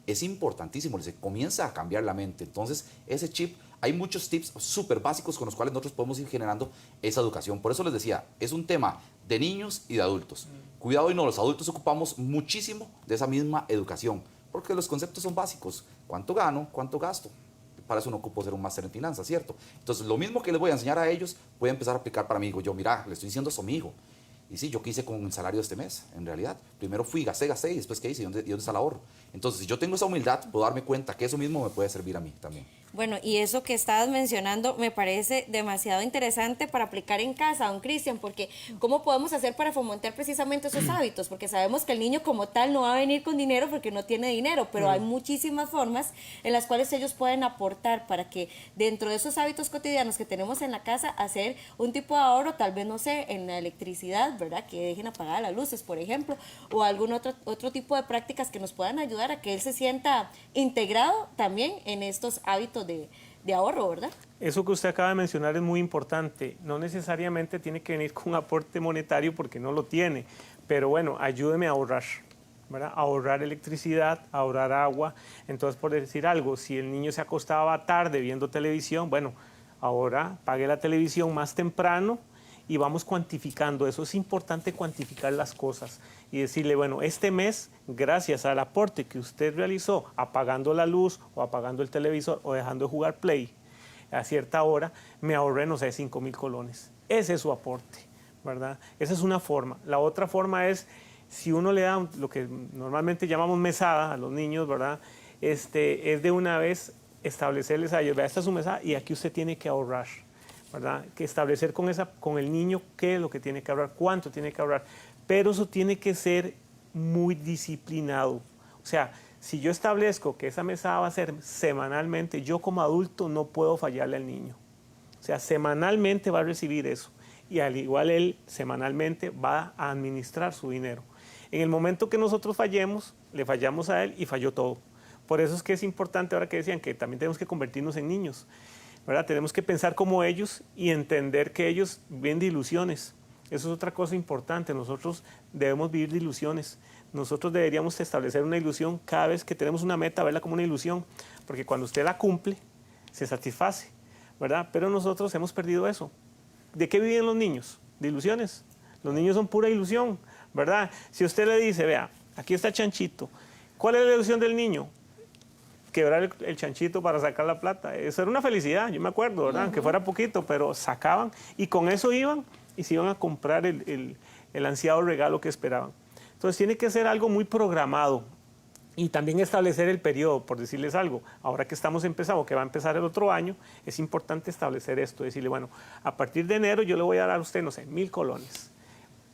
Es importantísimo, se comienza a cambiar la mente. Entonces, ese chip, hay muchos tips súper básicos con los cuales nosotros podemos ir generando esa educación. Por eso les decía, es un tema de niños y de adultos. Cuidado y no, los adultos ocupamos muchísimo de esa misma educación, porque los conceptos son básicos. ¿Cuánto gano? ¿Cuánto gasto? Para eso no ocupo ser un máster en finanzas, ¿cierto? Entonces, lo mismo que les voy a enseñar a ellos, voy a empezar a aplicar para mi hijo. Yo, mira, le estoy diciendo eso a mi hijo. Y sí, yo qué hice con el salario de este mes, en realidad. Primero fui, gasté, y después ¿qué hice? ¿Y dónde está el ahorro? Entonces, si yo tengo esa humildad, puedo darme cuenta que eso mismo me puede servir a mí también. Bueno, y eso que estabas mencionando me parece demasiado interesante para aplicar en casa, don Cristian, porque ¿cómo podemos hacer para fomentar precisamente esos hábitos? Porque sabemos que el niño como tal no va a venir con dinero porque no tiene dinero, pero hay muchísimas formas en las cuales ellos pueden aportar para que dentro de esos hábitos cotidianos que tenemos en la casa, hacer un tipo de ahorro, tal vez, no sé, en la electricidad, ¿verdad? Que dejen apagadas las luces, por ejemplo, o algún otro tipo de prácticas que nos puedan ayudar a que él se sienta integrado también en estos hábitos de ahorro, ¿verdad? Eso que usted acaba de mencionar es muy importante. No necesariamente tiene que venir con un aporte monetario porque no lo tiene, pero bueno, ayúdeme a ahorrar, ¿verdad? Ahorrar electricidad, ahorrar agua. Entonces, por decir algo, si el niño se acostaba tarde viendo televisión, bueno, ahora pague la televisión más temprano y vamos cuantificando. Eso es importante, cuantificar las cosas y decirle, bueno, este mes, gracias al aporte que usted realizó apagando la luz o apagando el televisor o dejando de jugar Play a cierta hora, me ahorré, no sé, 5,000 colones. Ese es su aporte, ¿verdad? Esa es una forma. La otra forma es, si uno le da lo que normalmente llamamos mesada a los niños, ¿verdad? Es de una vez establecerles a ellos, vea, esta es su mesada y aquí usted tiene que ahorrar, ¿verdad? Que establecer con el niño qué es lo que tiene que ahorrar, cuánto tiene que ahorrar, pero eso tiene que ser muy disciplinado. O sea, si yo establezco que esa mesada va a ser semanalmente, yo como adulto no puedo fallarle al niño. O sea, semanalmente va a recibir eso y al igual él semanalmente va a administrar su dinero. En el momento que nosotros fallemos, le fallamos a él y falló todo. Por eso es que es importante, ahora que decían que también tenemos que convertirnos en niños, ¿verdad? Tenemos que pensar como ellos y entender que ellos viven de ilusiones. Eso es otra cosa importante. Nosotros debemos vivir de ilusiones. Nosotros deberíamos establecer una ilusión cada vez que tenemos una meta, verla como una ilusión, porque cuando usted la cumple, se satisface, ¿verdad? Pero nosotros hemos perdido eso. ¿De qué viven los niños? De ilusiones. Los niños son pura ilusión, ¿verdad? Si usted le dice, vea, aquí está Chanchito, ¿cuál es la ilusión del niño? Quebrar el chanchito para sacar la plata. Eso era una felicidad, yo me acuerdo, ¿verdad? Aunque fuera poquito, pero sacaban y con eso iban y se iban a comprar el el ansiado regalo que esperaban. Entonces tiene que ser algo muy programado y también establecer el periodo, por decirles algo. Ahora que estamos empezando, que va a empezar el otro año, es importante establecer esto, decirle, bueno, a partir de enero yo le voy a dar a usted, no sé, 1.000 colones.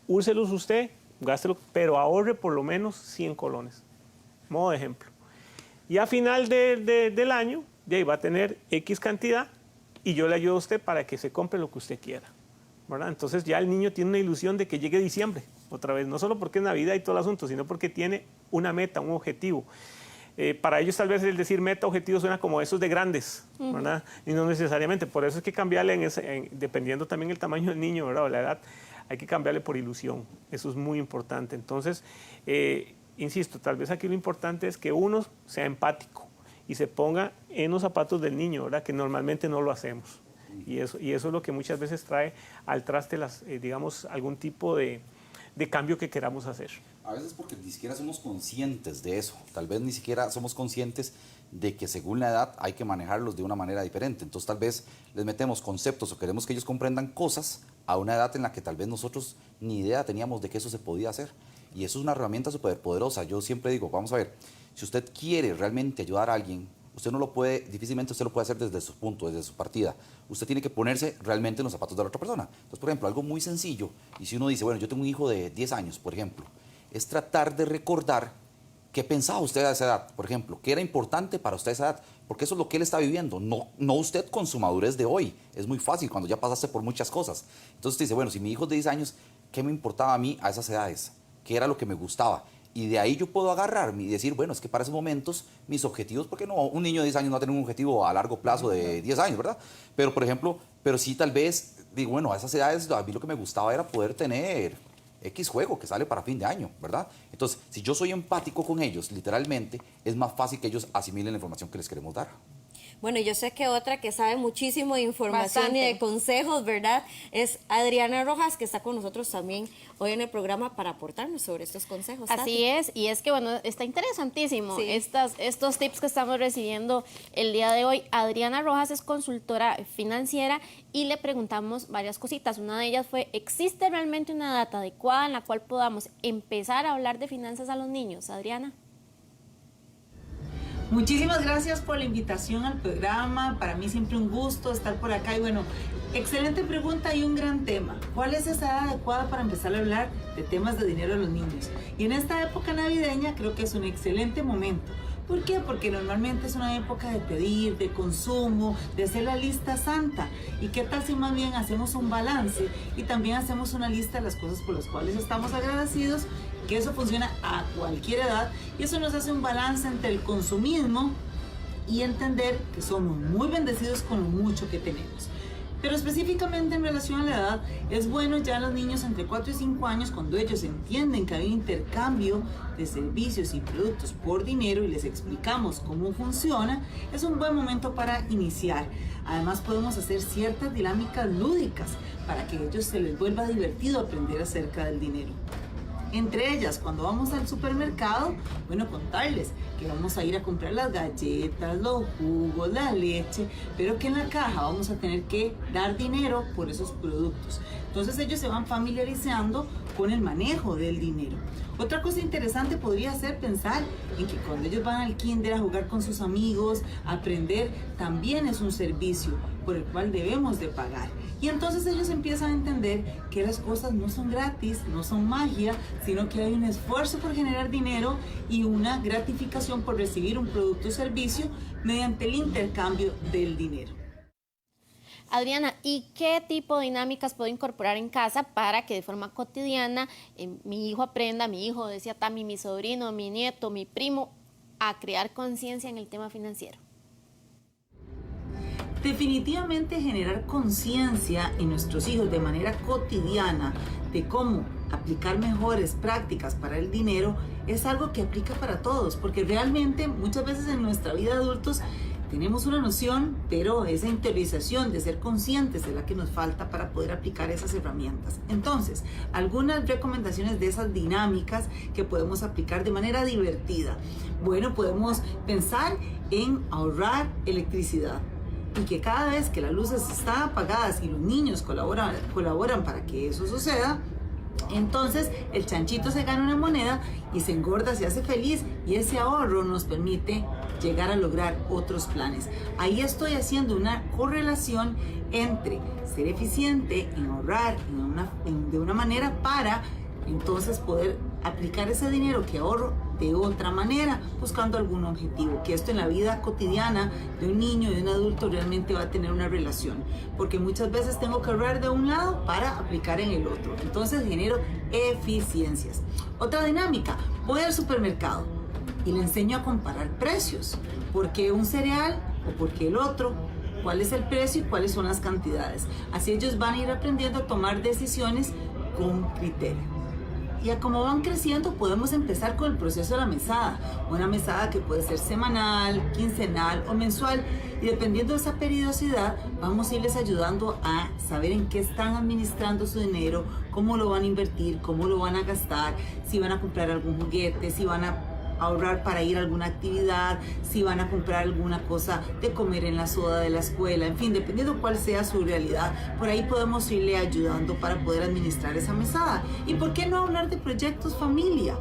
Úselos usted, gástelo, pero ahorre por lo menos 100 colones. Modo de ejemplo. Y a final del año, de ahí va a tener X cantidad y yo le ayudo a usted para que se compre lo que usted quiera, ¿verdad? Entonces ya el niño tiene una ilusión de que llegue diciembre, otra vez, no solo porque es Navidad y todo el asunto, sino porque tiene una meta, un objetivo. Para ellos tal vez el decir meta, objetivo suena como esos de grandes, ¿verdad? Y no necesariamente, por eso es que cambiarle, dependiendo también el tamaño del niño, ¿verdad? O la edad, hay que cambiarle por ilusión, eso es muy importante. Entonces, insisto, tal vez aquí lo importante es que uno sea empático y se ponga en los zapatos del niño, ¿verdad? Que normalmente no lo hacemos. Y eso es lo que muchas veces trae al traste, digamos, algún tipo de cambio que queramos hacer. A veces porque ni siquiera somos conscientes de eso, tal vez ni siquiera somos conscientes de que según la edad hay que manejarlos de una manera diferente. Entonces tal vez les metemos conceptos o queremos que ellos comprendan cosas a una edad en la que tal vez nosotros ni idea teníamos de que eso se podía hacer. Y eso es una herramienta súper poderosa. Yo siempre digo, vamos a ver, si usted quiere realmente ayudar a alguien, usted no lo puede, difícilmente usted lo puede hacer desde su punto, desde su partida. Usted tiene que ponerse realmente en los zapatos de la otra persona. Entonces, por ejemplo, algo muy sencillo, y si uno dice, bueno, yo tengo un hijo de 10 años, por ejemplo, es tratar de recordar qué pensaba usted a esa edad, por ejemplo, qué era importante para usted a esa edad, porque eso es lo que él está viviendo, no usted con su madurez de hoy. Es muy fácil cuando ya pasaste por muchas cosas. Entonces usted dice, bueno, si mi hijo es de 10 años, ¿qué me importaba a mí a esas edades? ¿Qué era lo que me gustaba? Y de ahí yo puedo agarrarme y decir, bueno, es que para esos momentos mis objetivos, porque no, un niño de 10 años no va a tener un objetivo a largo plazo de 10 años, ¿verdad? Pero, por ejemplo, sí tal vez, digo, bueno, a esas edades a mí lo que me gustaba era poder tener X juego que sale para fin de año, ¿verdad? Entonces, si yo soy empático con ellos, literalmente, es más fácil que ellos asimilen la información que les queremos dar. Bueno, yo sé que otra que sabe muchísimo de información Bastante. y de consejos, ¿verdad? Es Adriana Rojas, que está con nosotros también hoy en el programa para aportarnos sobre estos consejos. Así es, y es que bueno, está interesantísimo Sí. estos tips que estamos recibiendo el día de hoy. Adriana Rojas es consultora financiera y le preguntamos varias cositas. Una de ellas fue, ¿existe realmente una data adecuada en la cual podamos empezar a hablar de finanzas a los niños? Adriana. Muchísimas gracias por la invitación al programa. Para mí siempre un gusto estar por acá. Y bueno, excelente pregunta y un gran tema. ¿Cuál es esa edad adecuada para empezar a hablar de temas de dinero a los niños? Y en esta época navideña creo que es un excelente momento. ¿Por qué? Porque normalmente es una época de pedir, de consumo, de hacer la lista santa. ¿Y qué tal si más bien hacemos un balance y también hacemos una lista de las cosas por las cuales estamos agradecidos? Que eso funciona a cualquier edad y eso nos hace un balance entre el consumismo y entender que somos muy bendecidos con lo mucho que tenemos. Pero específicamente en relación a la edad, es bueno ya los niños entre 4 y 5 años, cuando ellos entienden que hay un intercambio de servicios y productos por dinero y les explicamos cómo funciona, es un buen momento para iniciar. Además podemos hacer ciertas dinámicas lúdicas para que a ellos se les vuelva divertido aprender acerca del dinero. Entre ellas, cuando vamos al supermercado, bueno, contarles que vamos a ir a comprar las galletas, los jugos, la leche, pero que en la caja vamos a tener que dar dinero por esos productos. Entonces ellos se van familiarizando con el manejo del dinero. Otra cosa interesante podría ser pensar en que cuando ellos van al kinder a jugar con sus amigos, aprender también es un servicio por el cual debemos de pagar. Y entonces ellos empiezan a entender que las cosas no son gratis, no son magia, sino que hay un esfuerzo por generar dinero y una gratificación por recibir un producto o servicio mediante el intercambio del dinero. Adriana, ¿y qué tipo de dinámicas puedo incorporar en casa para que de forma cotidiana mi hijo aprenda, mi hijo, decía Tami, mi sobrino, mi nieto, mi primo, a crear conciencia en el tema financiero? Definitivamente generar conciencia en nuestros hijos de manera cotidiana de cómo aplicar mejores prácticas para el dinero es algo que aplica para todos, porque realmente muchas veces en nuestra vida de adultos tenemos una noción, pero esa interiorización de ser conscientes es la que nos falta para poder aplicar esas herramientas. Entonces, algunas recomendaciones de esas dinámicas que podemos aplicar de manera divertida. Bueno, podemos pensar en ahorrar electricidad. Y que cada vez que las luces están apagadas y los niños colaboran para que eso suceda, Entonces el chanchito se gana una moneda y se engorda, se hace feliz, y ese ahorro nos permite llegar a lograr otros planes. Ahí estoy haciendo una correlación entre ser eficiente en ahorrar de una manera para entonces poder aplicar ese dinero que ahorro de otra manera, buscando algún objetivo, que esto en la vida cotidiana de un niño y de un adulto realmente va a tener una relación, porque muchas veces tengo que ahorrar de un lado para aplicar en el otro, entonces genero eficiencias. Otra dinámica, voy al supermercado y le enseño a comparar precios, ¿por qué un cereal o por qué el otro? ¿Cuál es el precio y cuáles son las cantidades? Así ellos van a ir aprendiendo a tomar decisiones con criterio. Y a como van creciendo podemos empezar con el proceso de la mesada. Una mesada que puede ser semanal, quincenal o mensual. Y dependiendo de esa periodicidad vamos a irles ayudando a saber en qué están administrando su dinero, cómo lo van a invertir, cómo lo van a gastar, si van a comprar algún juguete, si van a ahorrar para ir a alguna actividad, si van a comprar alguna cosa de comer en la soda de la escuela, en fin, dependiendo cuál sea su realidad, por ahí podemos irle ayudando para poder administrar esa mesada. ¿Y por qué no hablar de proyectos familia?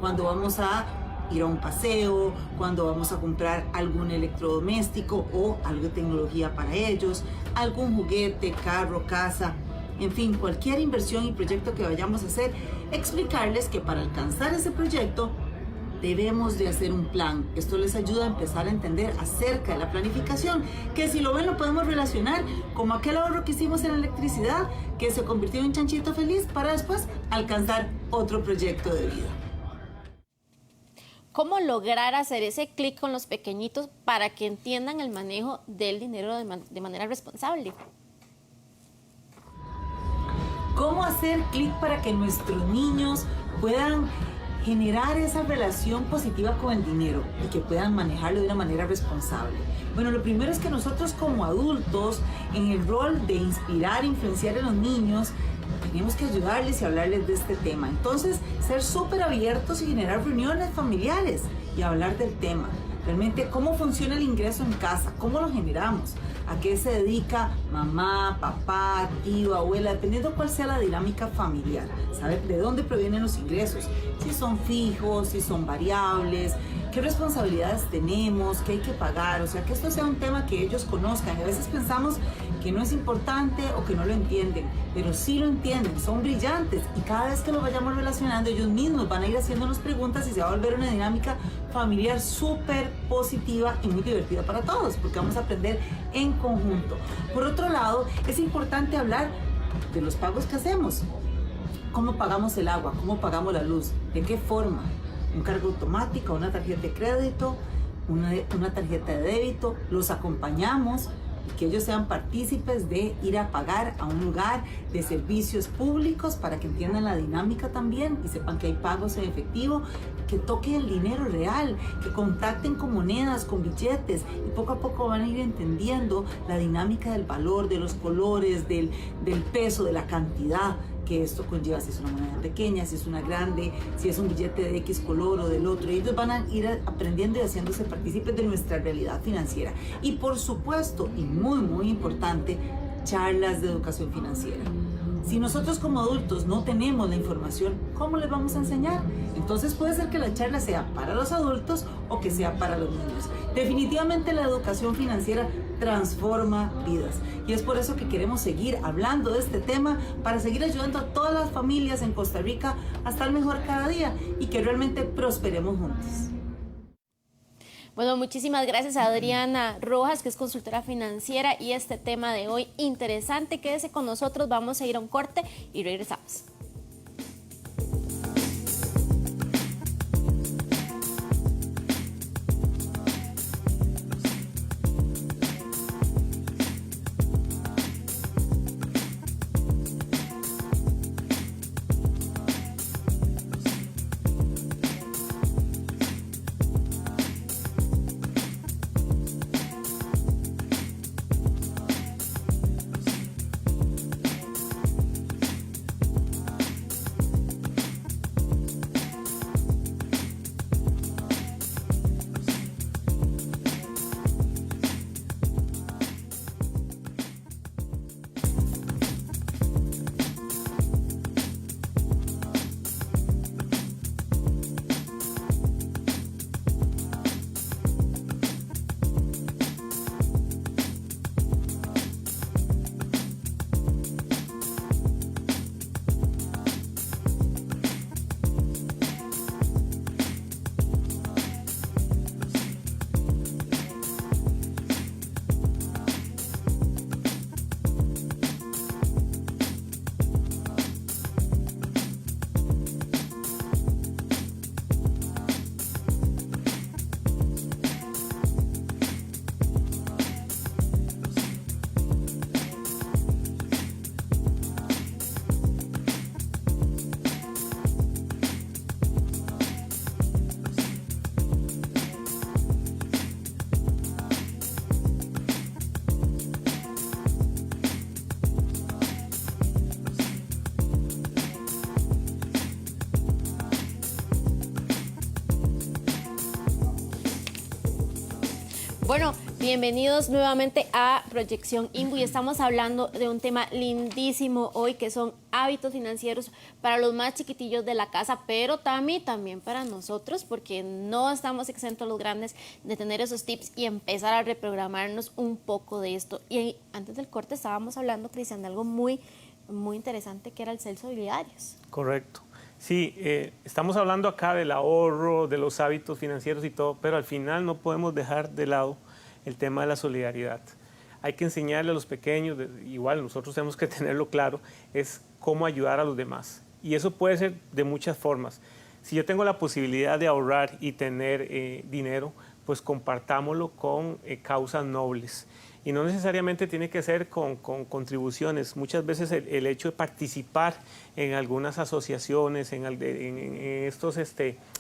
Cuando vamos a ir a un paseo, cuando vamos a comprar algún electrodoméstico o algo de tecnología para ellos, algún juguete, carro, casa, en fin, cualquier inversión y proyecto que vayamos a hacer, explicarles que para alcanzar ese proyecto debemos de hacer un plan. Esto les ayuda a empezar a entender acerca de la planificación, que si lo ven lo podemos relacionar como aquel ahorro que hicimos en la electricidad, que se convirtió en un chanchito feliz para después alcanzar otro proyecto de vida. ¿Cómo lograr hacer ese clic con los pequeñitos para que entiendan el manejo del dinero de manera responsable? ¿Cómo hacer clic para que nuestros niños puedan generar esa relación positiva con el dinero y que puedan manejarlo de una manera responsable? Bueno, lo primero es que nosotros como adultos, en el rol de inspirar, influenciar a los niños, tenemos que ayudarles y hablarles de este tema. Entonces, ser súper abiertos y generar reuniones familiares y hablar del tema. Realmente, ¿cómo funciona el ingreso en casa? ¿Cómo lo generamos? ¿A qué se dedica mamá, papá, tío, abuela? Dependiendo cuál sea la dinámica familiar. Saber de dónde provienen los ingresos. Si son fijos, si son variables, qué responsabilidades tenemos, qué hay que pagar. O sea, que esto sea un tema que ellos conozcan. A veces pensamos que no es importante o que no lo entienden, pero sí lo entienden, son brillantes, y cada vez que lo vayamos relacionando ellos mismos van a ir haciéndonos preguntas y se va a volver una dinámica familiar súper positiva y muy divertida para todos, porque vamos a aprender en conjunto. Por otro lado, es importante hablar de los pagos que hacemos. ¿Cómo pagamos el agua? ¿Cómo pagamos la luz? ¿De qué forma? ¿Un cargo automático? ¿Una tarjeta de crédito? ¿Una tarjeta de débito? ¿Los acompañamos? Que ellos sean partícipes de ir a pagar a un lugar de servicios públicos para que entiendan la dinámica también y sepan que hay pagos en efectivo, que toquen el dinero real, que contacten con monedas, con billetes, y poco a poco van a ir entendiendo la dinámica del valor, de los colores, del peso, de la cantidad que esto conlleva, si es una moneda pequeña, si es una grande, si es un billete de X color o del otro. Ellos van a ir aprendiendo y haciéndose partícipes de nuestra realidad financiera. Y por supuesto, y muy muy importante, charlas de educación financiera. Si nosotros como adultos no tenemos la información, ¿cómo les vamos a enseñar? Entonces puede ser que la charla sea para los adultos o que sea para los niños. Definitivamente la educación financiera transforma vidas. Y es por eso que queremos seguir hablando de este tema, para seguir ayudando a todas las familias en Costa Rica a estar mejor cada día y que realmente prosperemos juntos. Bueno, muchísimas gracias a Adriana Rojas, que es consultora financiera, y este tema de hoy interesante. Quédese con nosotros, vamos a ir a un corte y regresamos. Bueno, bienvenidos nuevamente a Proyección INBU y estamos hablando de un tema lindísimo hoy que son hábitos financieros para los más chiquitillos de la casa, pero también para nosotros, porque no estamos exentos los grandes de tener esos tips y empezar a reprogramarnos un poco de esto. Y antes del corte estábamos hablando, Cristian, de algo muy interesante que era el censo de solidarios. Correcto. Sí, estamos hablando acá del ahorro, de los hábitos financieros y todo, pero al final no podemos dejar de lado el tema de la solidaridad. Hay que enseñarle a los pequeños, igual nosotros tenemos que tenerlo claro, es cómo ayudar a los demás. Y eso puede ser de muchas formas. Si yo tengo la posibilidad de ahorrar y tener dinero, pues compartámoslo con causas nobles. Y no necesariamente tiene que ser con contribuciones. Muchas veces el hecho de participar en algunas asociaciones, en estos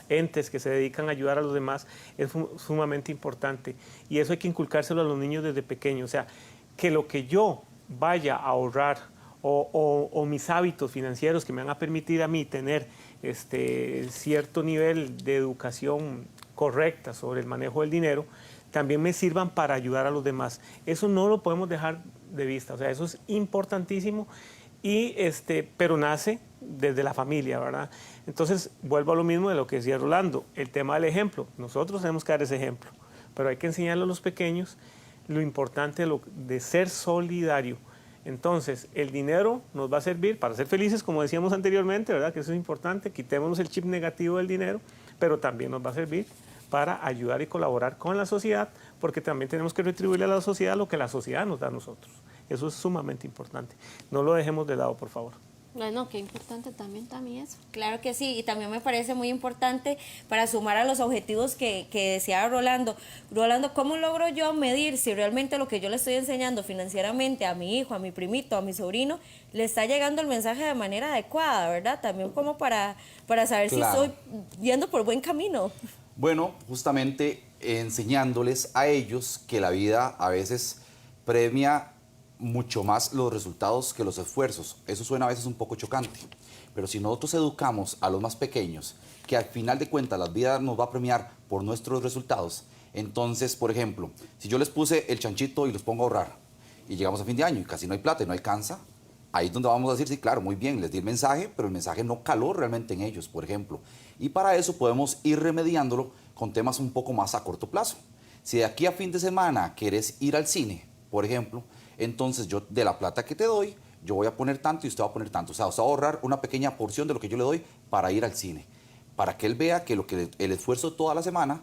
entes que se dedican a ayudar a los demás, es sumamente importante. Y eso hay que inculcárselo a los niños desde pequeños. O sea, que lo que yo vaya a ahorrar o mis hábitos financieros que me van a permitir a mí tener cierto nivel de educación correcta sobre el manejo del dinero, también me sirvan para ayudar a los demás. Eso no lo podemos dejar de vista, o sea, eso es importantísimo, pero nace desde la familia, ¿verdad? Entonces, vuelvo a lo mismo de lo que decía Rolando, el tema del ejemplo. Nosotros tenemos que dar ese ejemplo, pero hay que enseñarle a los pequeños lo importante de ser solidario. Entonces, el dinero nos va a servir para ser felices, como decíamos anteriormente, ¿verdad? Que eso es importante, quitémonos el chip negativo del dinero, pero también nos va a servir para ayudar y colaborar con la sociedad, porque también tenemos que retribuirle a la sociedad lo que la sociedad nos da a nosotros. Eso es sumamente importante. No lo dejemos de lado, por favor. Bueno, qué importante también eso. Claro que sí, y también me parece muy importante para sumar a los objetivos que decía Rolando. Rolando, ¿cómo logro yo medir si realmente lo que yo le estoy enseñando financieramente a mi hijo, a mi primito, a mi sobrino, le está llegando el mensaje de manera adecuada, ¿verdad? También como para saber si estoy yendo por buen camino. Bueno, justamente enseñándoles a ellos que la vida a veces premia mucho más los resultados que los esfuerzos. Eso suena a veces un poco chocante, pero si nosotros educamos a los más pequeños que al final de cuentas la vida nos va a premiar por nuestros resultados, entonces, por ejemplo, si yo les puse el chanchito y los pongo a ahorrar y llegamos a fin de año y casi no hay plata y no alcanza, ahí es donde vamos a decir, sí, claro, muy bien, les di el mensaje, pero el mensaje no caló realmente en ellos, por ejemplo. Y para eso podemos ir remediándolo con temas un poco más a corto plazo. Si de aquí a fin de semana quieres ir al cine, por ejemplo, entonces yo de la plata que te doy, yo voy a poner tanto y usted va a poner tanto. O sea, usted va a ahorrar una pequeña porción de lo que yo le doy para ir al cine. Para que él vea que el esfuerzo toda la semana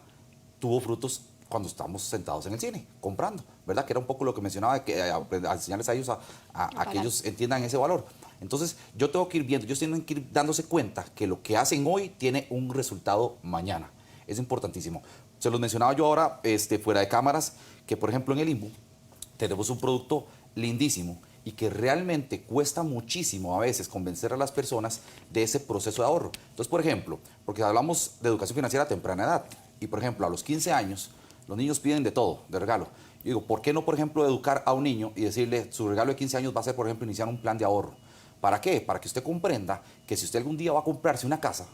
tuvo frutos cuando estamos sentados en el cine, comprando, ¿verdad? Que era un poco lo que mencionaba, a enseñarles a ellos a que ellos entiendan ese valor. Entonces, yo tengo que ir viendo, ellos tienen que ir dándose cuenta que lo que hacen hoy tiene un resultado mañana. Es importantísimo. Se los mencionaba yo ahora, fuera de cámaras, que por ejemplo en el INBU tenemos un producto lindísimo y que realmente cuesta muchísimo a veces convencer a las personas de ese proceso de ahorro. Entonces, por ejemplo, porque hablamos de educación financiera a temprana edad, y por ejemplo, a los 15 años, los niños piden de todo, de regalo. Yo digo, ¿por qué no, por ejemplo, educar a un niño y decirle, su regalo de 15 años va a ser, por ejemplo, iniciar un plan de ahorro? ¿Para qué? Para que usted comprenda que si usted algún día va a comprarse una casa,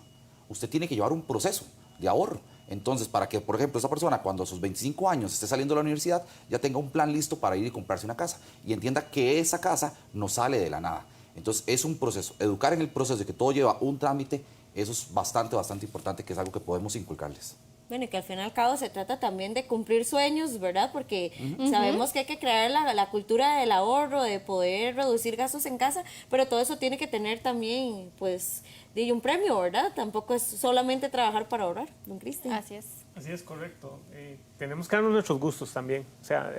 usted tiene que llevar un proceso de ahorro. Entonces, para que, por ejemplo, esa persona cuando a sus 25 años esté saliendo de la universidad, ya tenga un plan listo para ir y comprarse una casa y entienda que esa casa no sale de la nada. Entonces, es un proceso. Educar en el proceso de que todo lleva un trámite, eso es bastante importante, que es algo que podemos inculcarles. Bueno, y que al fin y al cabo se trata también de cumplir sueños, ¿verdad? Porque sabemos que hay que crear la cultura del ahorro, de poder reducir gastos en casa, pero todo eso tiene que tener también, pues, un premio, ¿verdad? Tampoco es solamente trabajar para ahorrar, don Cristian. Así es. Así es, correcto. Tenemos que darnos nuestros gustos también. O sea,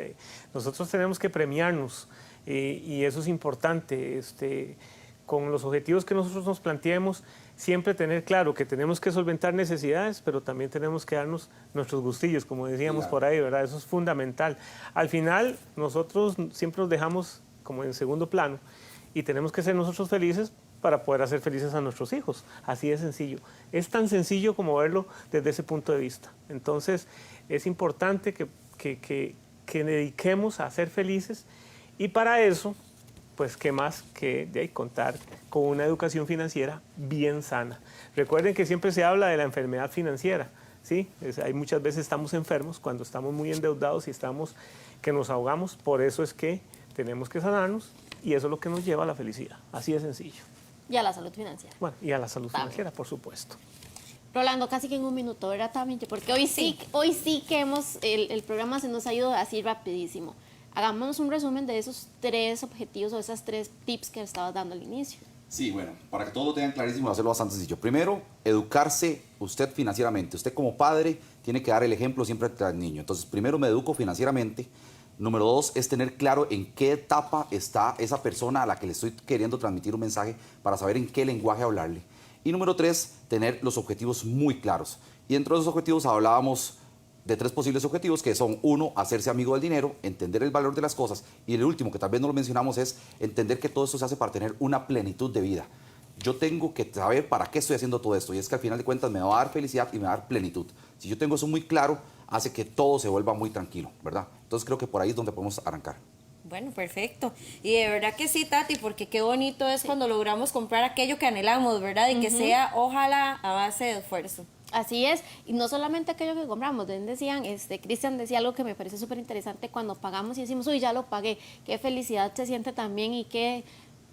nosotros tenemos que premiarnos y eso es importante. Con los objetivos que nosotros nos planteemos, siempre tener claro que tenemos que solventar necesidades, pero también tenemos que darnos nuestros gustillos, como decíamos por ahí, ¿verdad? Eso es fundamental. Al final, nosotros siempre nos dejamos como en segundo plano y tenemos que ser nosotros felices para poder hacer felices a nuestros hijos. Así de sencillo. Es tan sencillo como verlo desde ese punto de vista. Entonces, es importante que dediquemos a ser felices y para eso, pues qué más que de contar con una educación financiera bien sana. Recuerden que siempre se habla de la enfermedad financiera, ¿sí? Hay muchas veces estamos enfermos, cuando estamos muy endeudados y que nos ahogamos, por eso es que tenemos que sanarnos y eso es lo que nos lleva a la felicidad, así de sencillo. Y a la salud financiera. Bueno, y a la salud financiera, por supuesto. Rolando, casi que en un minuto, ¿verdad, Tami? Porque hoy sí que el programa se nos ha ido así rapidísimo. Hagamos un resumen de esos 3 objetivos o esas 3 tips que estabas dando al inicio. Sí, bueno, para que todos lo tengan clarísimo, voy a hacerlo bastante sencillo. Primero, educarse usted financieramente. Usted como padre tiene que dar el ejemplo siempre al niño. Entonces, primero me educo financieramente. Número 2 es tener claro en qué etapa está esa persona a la que le estoy queriendo transmitir un mensaje para saber en qué lenguaje hablarle. Y número 3, tener los objetivos muy claros. Y dentro de esos objetivos hablábamos de 3 posibles objetivos, que son 1, hacerse amigo del dinero, entender el valor de las cosas, y el último, que tal vez no lo mencionamos, es entender que todo esto se hace para tener una plenitud de vida. Yo tengo que saber para qué estoy haciendo todo esto, y es que al final de cuentas me va a dar felicidad y me va a dar plenitud. Si yo tengo eso muy claro, hace que todo se vuelva muy tranquilo, ¿verdad? Entonces creo que por ahí es donde podemos arrancar. Bueno, perfecto. Y de verdad que sí, Tati, porque qué bonito es cuando logramos comprar aquello que anhelamos, ¿verdad? Y que sea, ojalá, a base de esfuerzo. Así es, y no solamente aquello que compramos, decían, Cristian decía algo que me parece súper interesante cuando pagamos y decimos, uy, ya lo pagué, qué felicidad se siente también y qué,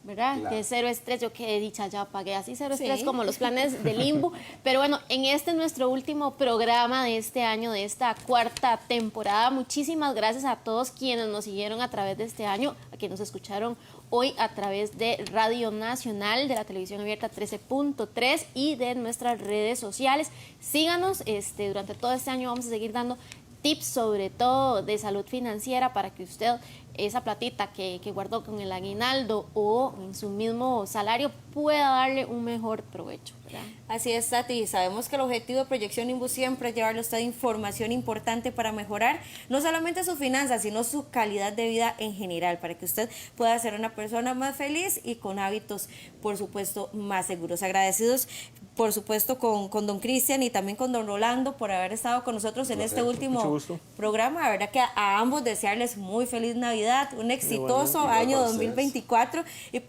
¿verdad? Claro. Que cero estrés, yo qué dicha, ya pagué, así cero estrés como los planes de Limbo. Pero bueno, en nuestro último programa de este año, de esta 4ª temporada, muchísimas gracias a todos quienes nos siguieron a través de este año, a quienes nos escucharon hoy a través de Radio Nacional, de la televisión abierta 13.3 y de nuestras redes sociales. Síganos, durante todo este año vamos a seguir dando tips sobre todo de salud financiera para que usted esa platita que guardó con el aguinaldo o en su mismo salario pueda darle un mejor provecho, ¿verdad? Así es, Tati. Sabemos que el objetivo de Proyección Imbu siempre es llevarle a usted información importante para mejorar no solamente sus finanzas, sino su calidad de vida en general, para que usted pueda ser una persona más feliz y con hábitos, por supuesto, más seguros. Agradecidos, por supuesto, con don Cristian y también con don Rolando por haber estado con nosotros en este último programa. La verdad que a ambos desearles muy feliz Navidad, un exitoso año 2024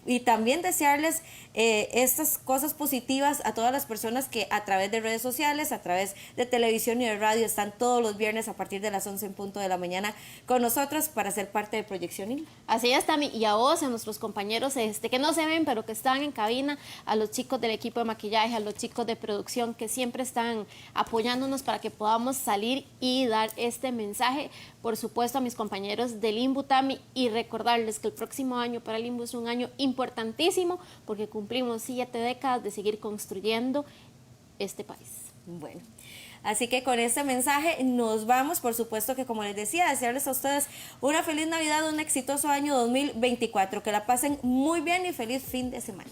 y también desearles estas cosas positivas a todas las personas que a través de redes sociales, a través de televisión y de radio están todos los viernes a partir de las 11 en punto de la mañana con nosotros para ser parte de Proyección Imbu. Así es, Tami, y a vos, a nuestros compañeros que no se ven pero que están en cabina, a los chicos del equipo de maquillaje, a los chicos de producción que siempre están apoyándonos para que podamos salir y dar este mensaje, por supuesto a mis compañeros del Imbu, Tami, y recordarles que el próximo año para el Imbu es un año importantísimo porque cumplimos 7 décadas de seguir construyendo este país. Bueno, así que con este mensaje nos vamos, por supuesto que como les decía, desearles a ustedes una feliz Navidad, un exitoso año 2024, que la pasen muy bien y feliz fin de semana.